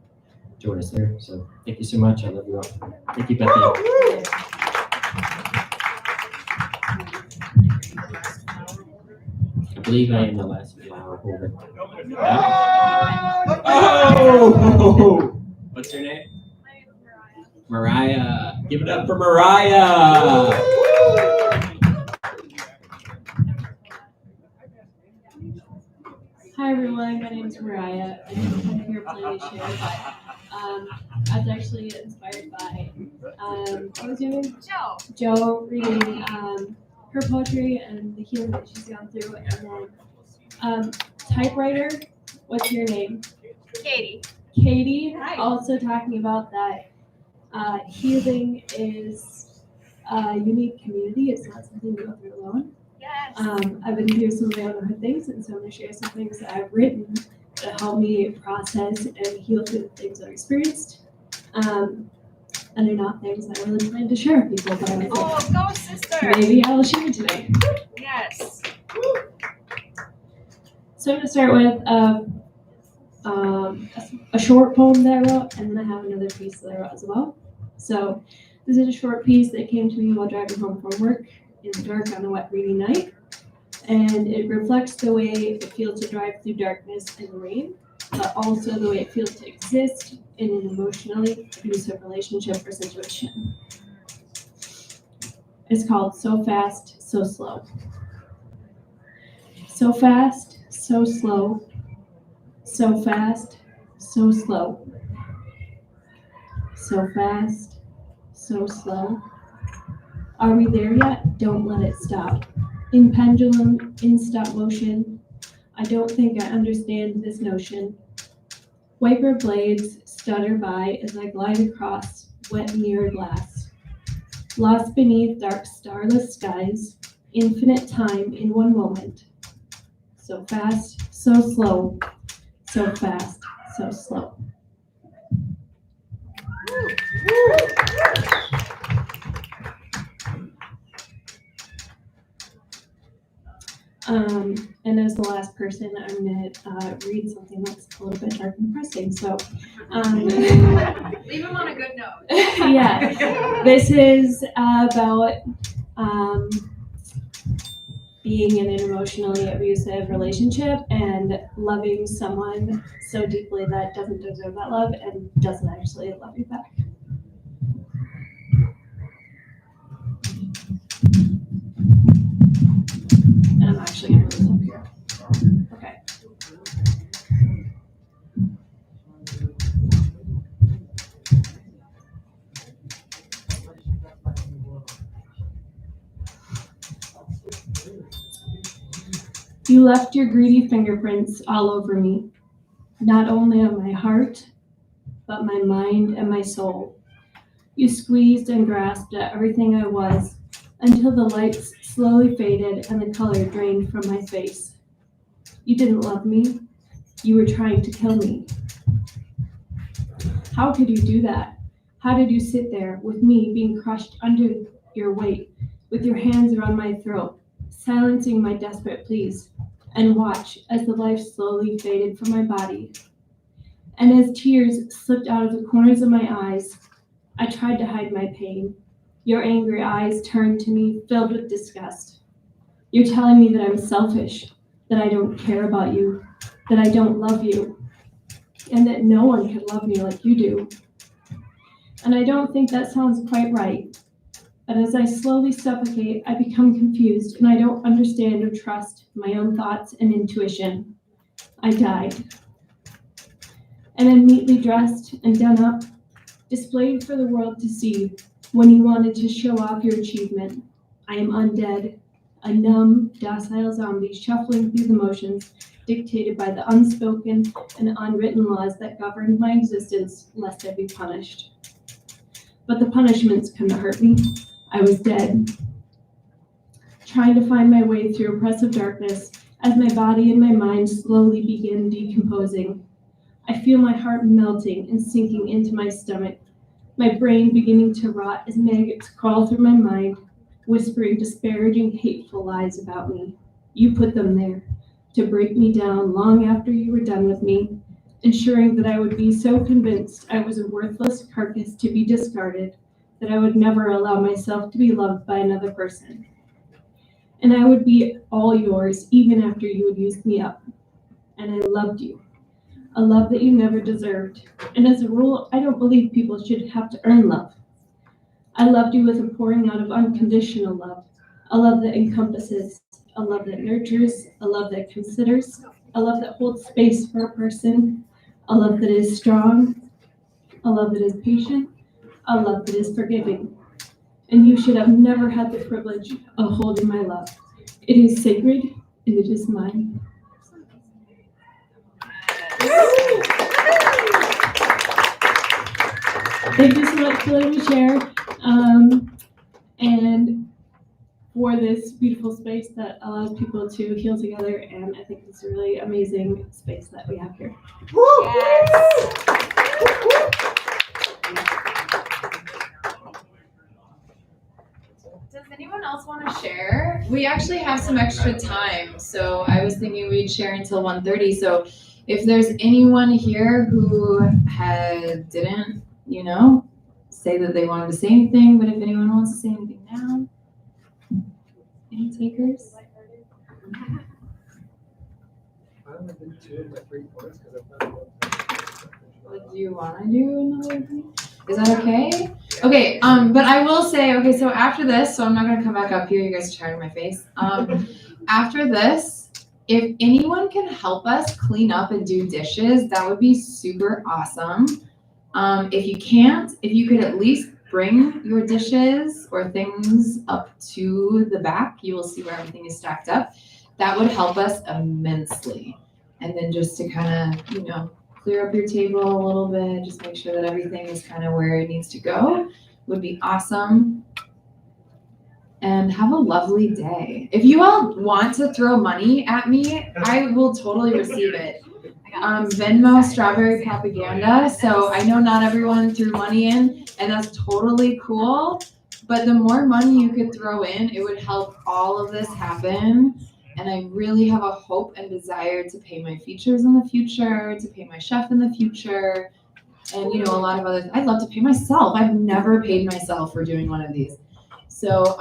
join us there. So thank you so much. I love you all. Thank you, Bethany. I believe I am the last flower holder. Yeah? Oh! What's your name? Mariah. Give it up for Mariah. Hi everyone, my name is Mariah. I didn't come here planning to share, but I was actually inspired by what was your name? Joe reading her poetry and the healing that she's gone through, and then typewriter. What's your name? Katie. Katie. Hi. Also talking about that healing is a unique community. It's not something you go through alone. Yes. I've been through some of my own things, and so I'm going to share some things that I've written that help me process and heal through the things I've experienced. and they're not things that I really plan to share with people, but I was Oh, go sister! like, maybe I'll share today. Yes. So I'm going to start with a short poem that I wrote, and then I have another piece that I wrote as well. So this is a short piece that came to me while driving home from work in the dark on a wet, rainy night. And it reflects the way it feels to drive through darkness and rain, but also the way it feels to exist in an emotionally abusive relationship or situation. It's called So Fast, So Slow. So fast, so slow. So fast, so slow. So fast, so slow. Are we there yet? Don't let it stop. In pendulum, in stop motion. I don't think I understand this notion. Wiper blades stutter by as I glide across wet mirror glass. Lost beneath dark starless skies, infinite time in one moment. So fast, so slow. So fast, so slow. And as the last person, I'm going to read something that's a little bit dark and depressing. So, Leave him on a good note. yeah, this is about being in an emotionally abusive relationship and loving someone so deeply that doesn't deserve that love and doesn't actually love you back. And I'm actually going to put this up here. Okay. You left your greedy fingerprints all over me, not only on my heart, but my mind and my soul. You squeezed and grasped at everything I was until the lights slowly faded and the color drained from my face. You didn't love me. You were trying to kill me. How could you do that? How did you sit there with me being crushed under your weight, with your hands around my throat, silencing my desperate pleas, and watch as the life slowly faded from my body? And as tears slipped out of the corners of my eyes, I tried to hide my pain. Your angry eyes turned to me, filled with disgust. You're telling me that I'm selfish, that I don't care about you, that I don't love you, and that no one could love me like you do. And I don't think that sounds quite right. But as I slowly suffocate, I become confused and I don't understand or trust my own thoughts and intuition. I died. And I'm neatly dressed and done up, displayed for the world to see when you wanted to show off your achievement. I am undead, a numb, docile zombie shuffling through the motions dictated by the unspoken and unwritten laws that governed my existence, lest I be punished. But the punishments couldn't hurt me. I was dead, trying to find my way through oppressive darkness as my body and my mind slowly begin decomposing. I feel my heart melting and sinking into my stomach, my brain beginning to rot as maggots crawl through my mind, whispering disparaging, hateful lies about me. You put them there to break me down long after you were done with me, ensuring that I would be so convinced I was a worthless carcass to be discarded that I would never allow myself to be loved by another person. And I would be all yours even after you had used me up. And I loved you, a love that you never deserved. And as a rule, I don't believe people should have to earn love. I loved you with a pouring out of unconditional love, a love that encompasses, a love that nurtures, a love that considers, a love that holds space for a person, a love that is strong, a love that is patient, a love that is forgiving. And you should have never had the privilege of holding my love. It is sacred and it is mine. Thank you so much for letting me share. And for this beautiful space that allows people to heal together. And I think it's a really amazing space that we have here. Yes. we actually have some extra time, so I was thinking we'd share until 1:30. So if there's anyone here who didn't, say that they wanted to say anything, but if anyone wants to say anything now, any takers? What do you want to do another thing? Is that okay? Okay, but I will say, okay, so after this, so I'm not gonna come back up here, you guys are tired of my face. After this, if anyone can help us clean up and do dishes, that would be super awesome. If you can't, if you could at least bring your dishes or things up to the back, you will see where everything is stacked up. That would help us immensely. And then just to kind of, clear up your table a little bit, just make sure that everything is kind of where it needs to go, would be awesome. And have a lovely day. If you all want to throw money at me, I will totally receive it. Venmo Strawberry Propaganda. So I know not everyone threw money in, and that's totally cool. But the more money you could throw in, it would help all of this happen. And I really have a hope and desire to pay my features in the future, to pay my chef in the future, and a lot of other. I'd love to pay myself. I've never paid myself for doing one of these. So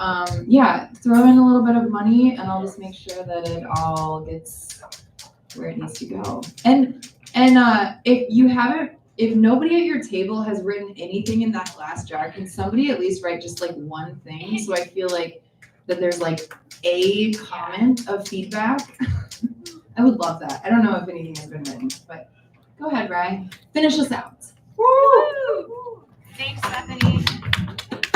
yeah, throw in a little bit of money, and I'll just make sure that it all gets where it needs to go. And if nobody at your table has written anything in that glass jar, can somebody at least write just like one thing? So I feel like that there's like a comment of feedback. I would love that. I don't know if anything has been written, but go ahead, Rye. Finish us out. Woo! Thanks, Bethany.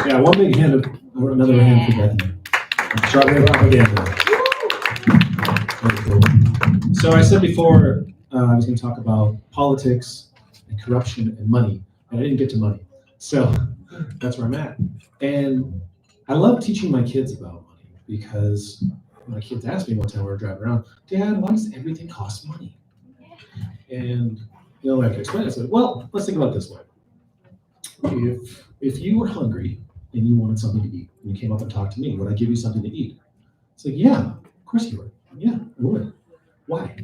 Yeah, one big hand or another hand for Bethany. Strawberry Propaganda. Very cool. So I said before I was going to talk about politics and corruption and money, and I didn't get to money. So that's where I'm at. And I love teaching my kids about money because my kids asked me one time we were driving around, Dad, why does everything cost money? And I could explain it. I said, well, let's think about it this way. If you were hungry and you wanted something to eat, and you came up and talked to me, would I give you something to eat? It's like, yeah, of course you would. Yeah, I would. Why?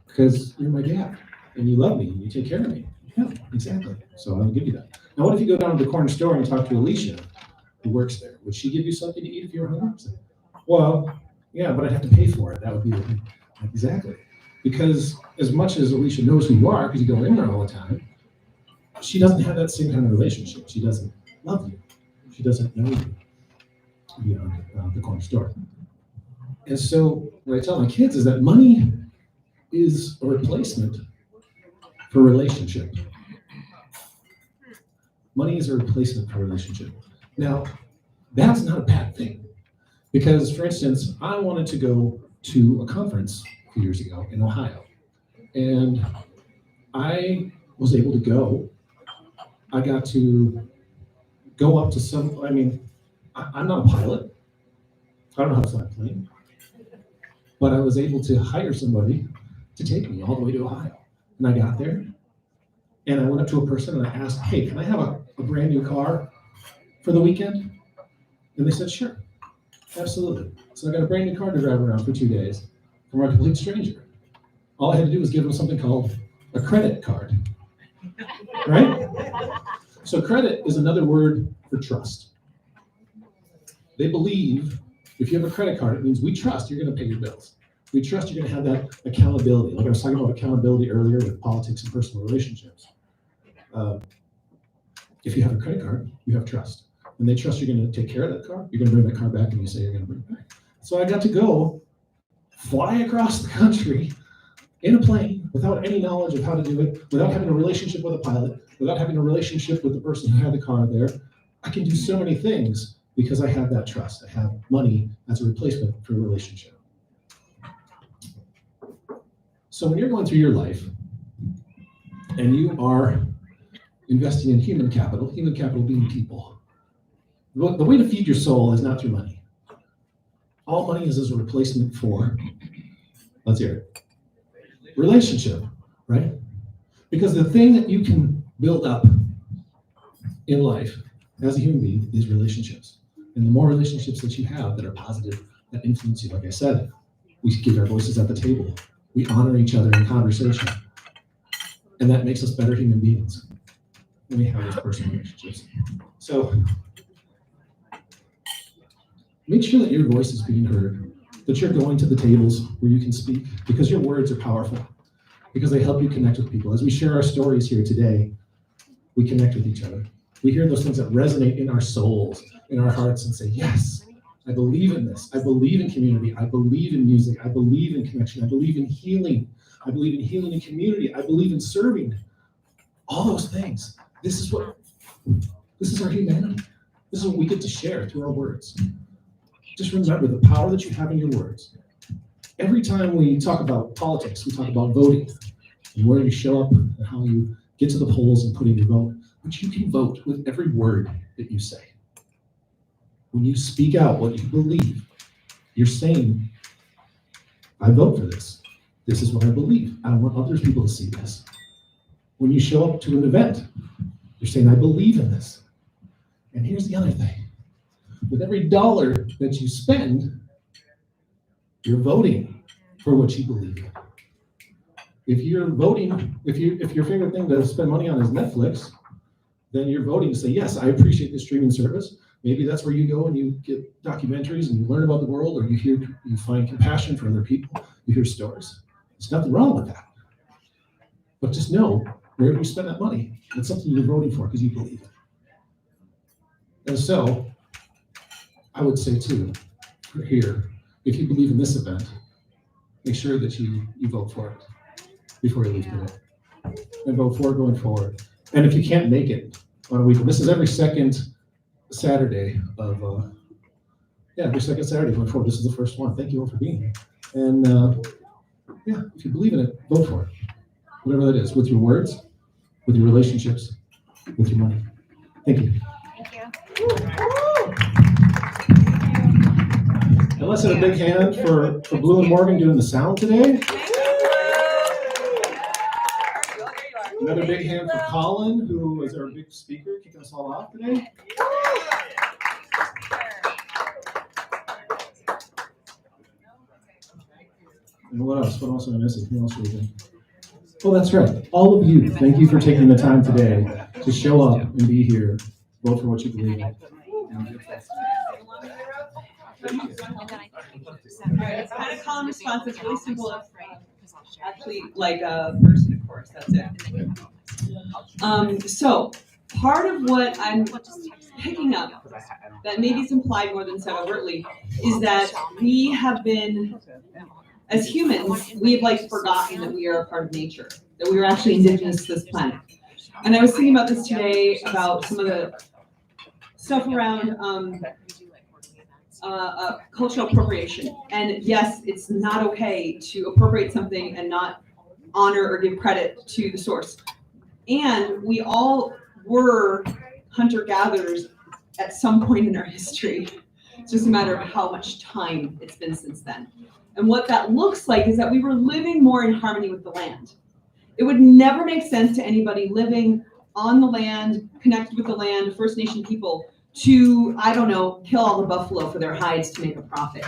Because you're my dad, and you love me, and you take care of me. Yeah, exactly. So I will give you that. Now, what if you go down to the corner store and talk to Alicia, who works there? Would she give you something to eat if you were hungry? Like, well, yeah, but I'd have to pay for it. That would be exactly. Because as much as Alicia knows who you are, because you go in there all the time, she doesn't have that same kind of relationship. She doesn't love you. She doesn't know you, the corner store. And so what I tell my kids is that money is a replacement for relationship. Money is a replacement for relationship. Now, that's not a bad thing. Because, for instance, I wanted to go to a conference a few years ago in Ohio. And I was able to go. I got to go up to I'm not a pilot. I don't know how to fly a plane. But I was able to hire somebody to take me all the way to Ohio. And I got there, and I went up to a person and I asked, hey, can I have a brand new car for the weekend? And they said, sure, absolutely. So I got a brand new car to drive around for 2 days from a complete stranger. All I had to do was give them something called a credit card, right? So credit is another word for trust. They believe if you have a credit card, it means we trust you're going to pay your bills. We trust you're going to have that accountability. Like I was talking about accountability earlier with politics and personal relationships. If you have a credit card, you have trust. And they trust you're going to take care of that car. You're going to bring that car back and you say you're going to bring it back. So I got to go fly across the country in a plane without any knowledge of how to do it, without having a relationship with a pilot, without having a relationship with the person who had the car there. I can do so many things because I have that trust. I have money as a replacement for a relationship. So when you're going through your life and you are investing in human capital being people, the way to feed your soul is not through money. All money is a replacement for, let's hear it, relationship, right? Because the thing that you can build up in life as a human being is relationships. And the more relationships that you have that are positive that influence you. Like I said, we give our voices at the table. We honor each other in conversation. And that makes us better human beings when we have those personal relationships. So make sure that your voice is being heard, that you're going to the tables where you can speak, because your words are powerful, because they help you connect with people. As we share our stories here today, we connect with each other. We hear those things that resonate in our souls, in our hearts, and say, yes, I believe in this. I believe in community. I believe in music. I believe in connection. I believe in healing. I believe in healing in community. I believe in serving. All those things. This is our humanity. This is what we get to share through our words. Just remember the power that you have in your words. Every time we talk about politics, we talk about voting and where you show up and how you get to the polls and put in your vote. But you can vote with every word that you say. When you speak out what you believe, you're saying, I vote for this. This is what I believe. I want other people to see this. When you show up to an event, you're saying, I believe in this. And here's the other thing. With every dollar that you spend, you're voting for what you believe in. If you're voting, if your favorite thing to spend money on is Netflix, then you're voting to say, yes, I appreciate this streaming service. Maybe that's where you go and you get documentaries and you learn about the world, or you find compassion for other people, you hear stories. There's nothing wrong with that. But just know, wherever you spend that money, it's something you're voting for because you believe it. And so, I would say too, here, if you believe in this event, make sure that you vote for it before you leave today. And vote for it going forward. And if you can't make it on a weekend, this is every second Saturday of, every second Saturday going forward. This is the first one. Thank you all for being here. And if you believe in it, vote for it. Whatever that is, with your words, with your relationships, with your money. Thank you. And let's have a big hand for Blue and Morgan doing the sound today. Another big hand for Colin, who is our big speaker, kicking us all off today. And what else? What else am I missing? Who else are we doing? Oh, that's right. All of you, thank you for taking the time today to show up and be here. Vote for what you believe in. All right, it's kind of call and response. It's really simple. It's actually like a verse and a chorus. That's it. So part of what I'm picking up that maybe is implied more than said overtly is that we have been, as humans, we've forgotten that we are a part of nature, that we are actually indigenous to this planet. And I was thinking about this today about some of the stuff around cultural appropriation. And yes, it's not okay to appropriate something and not honor or give credit to the source. And we all were hunter-gatherers at some point in our history. It's just a matter of how much time it's been since then. And what that looks like is that we were living more in harmony with the land. It would never make sense to anybody living on the land, connected with the land, First Nation people, to, I don't know, kill all the buffalo for their hides to make a profit.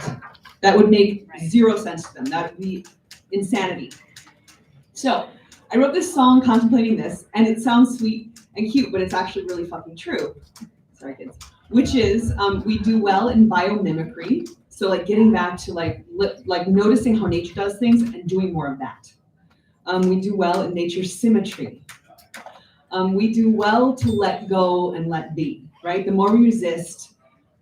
That would make zero sense to them. That would be insanity. So I wrote this song contemplating this, and it sounds sweet and cute, but it's actually really fucking true. Sorry, kids. Which is, we do well in biomimicry. So getting back to noticing how nature does things and doing more of that. We do well in nature's symmetry. We do well to let go and let be. Right? The more we resist,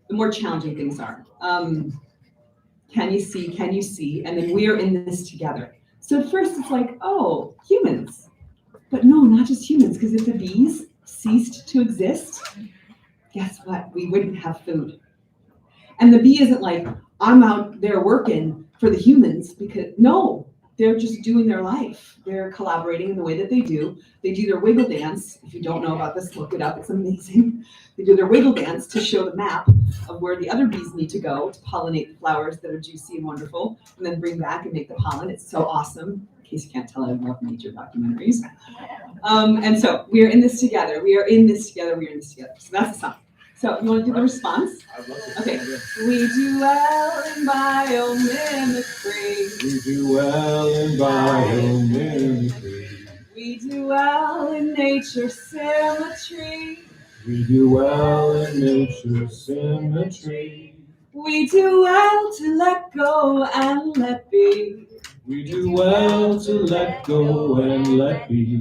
the more challenging things are. Can you see? Can you see? And then we are in this together. So at first it's like, oh, humans. But no, not just humans, because if the bees ceased to exist, guess what? We wouldn't have food. And the bee isn't like, I'm out there working for the humans, because no, they're just doing their life. They're collaborating in the way that they do. They do their wiggle dance. If you don't know about this, look it up. It's amazing. They do their wiggle dance to show the map of where the other bees need to go to pollinate the flowers that are juicy and wonderful, and then bring back and make the pollen. It's so awesome. In case you can't tell, I love nature documentaries. And so we are in this together. We are in this together. We are in this together. So that's the song. So you want to do the response? Okay. We do well in biomimicry. We do well in biomimicry. We do well in nature symmetry. We do well in nature symmetry. We do well to let go and let be. We do well to let go and let be.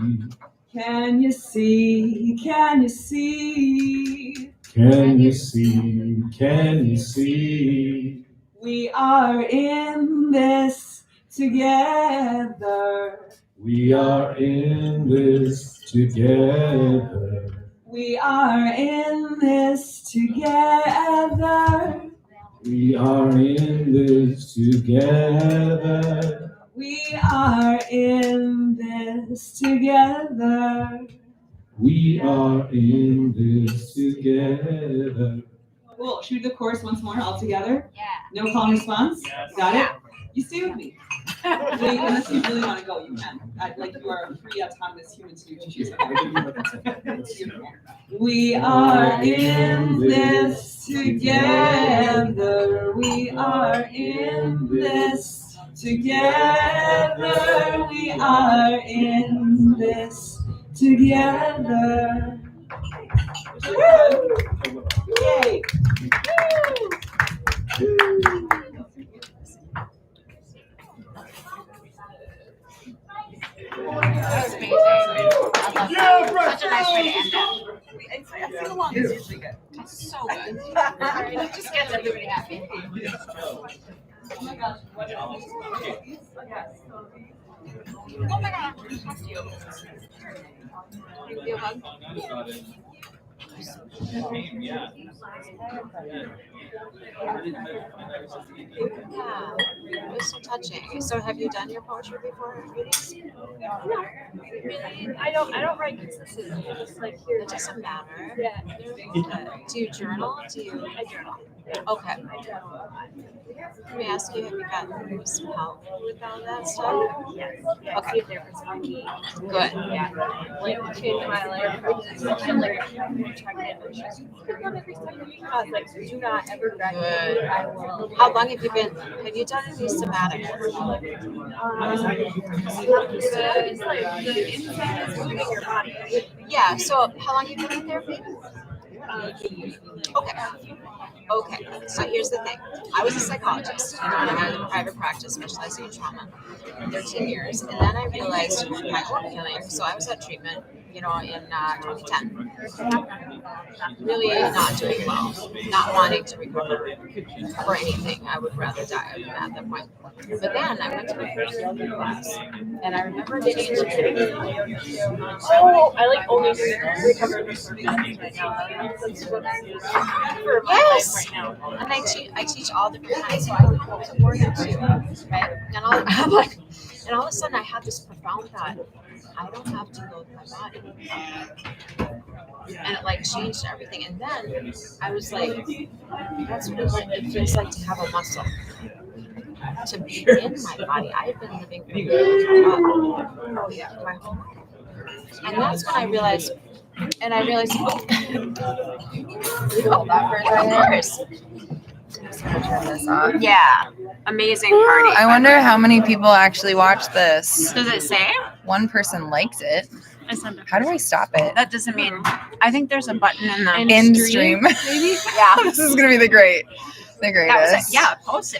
Can you see? Can you see? Can you see? Can you see? We are in this together. We are in this together. We are in this together. We are in this together. We are in this together. We are in this together. Cool. Should we do the chorus once more all together? Yeah. No call and response? Got it? You stay with me. Unless you really want to go, you can. Like you are a free autonomous human to choose. We are in this together. We are in this together. We are in this together. Woo! Yay! That was amazing. I love that. Such a nice way to end it. Sing along is usually good. That's so good. It just gets everybody happy. Oh my gosh. What Oh my god. Thank you. Give you a hug. Yeah. Yeah, it was so touching. So, have you done your poetry before readings? No, really. I don't write consistently. I just like hear. It doesn't matter. Yeah. Do you journal? Do you? I journal. Okay. Let me ask you, have you gotten some help with all that stuff? Yes. Yeah, Okay. I see a difference on me. Good. Yeah. Like changed my life. I'm like pregnant. Every second because like do not ever graduate. Good. I will. How long have you been? Have you done any somatic? It's like the inside is moving your body. Yeah. So, how long have you been in therapy? Okay. Okay. So here's the thing. I was a psychologist. I had a private practice specializing in trauma for 13 years, and then I realized my own healing. So I was at treatment, in 2010. Really not doing well, not wanting to recover for anything. I would rather die at that point. But then I went to my first yoga class, and I remember getting into I like only recover right now. Yes, and I teach all different kinds. So I went home to Oregon too, right? And all of a sudden I had this profound thought: I don't have to load my body, and it like changed everything. And then I was like, that's what it feels like to have a muscle, to be in my body. I've been living my whole life, and that's when I realized. And I realized, of course. Yeah. Amazing party. I wonder how many people actually watch this. Does it say? One person likes it. How do I stop it? That doesn't mean. I think there's a button in the In stream. maybe. Yeah. This is gonna be the greatest. That was it. Yeah, post it.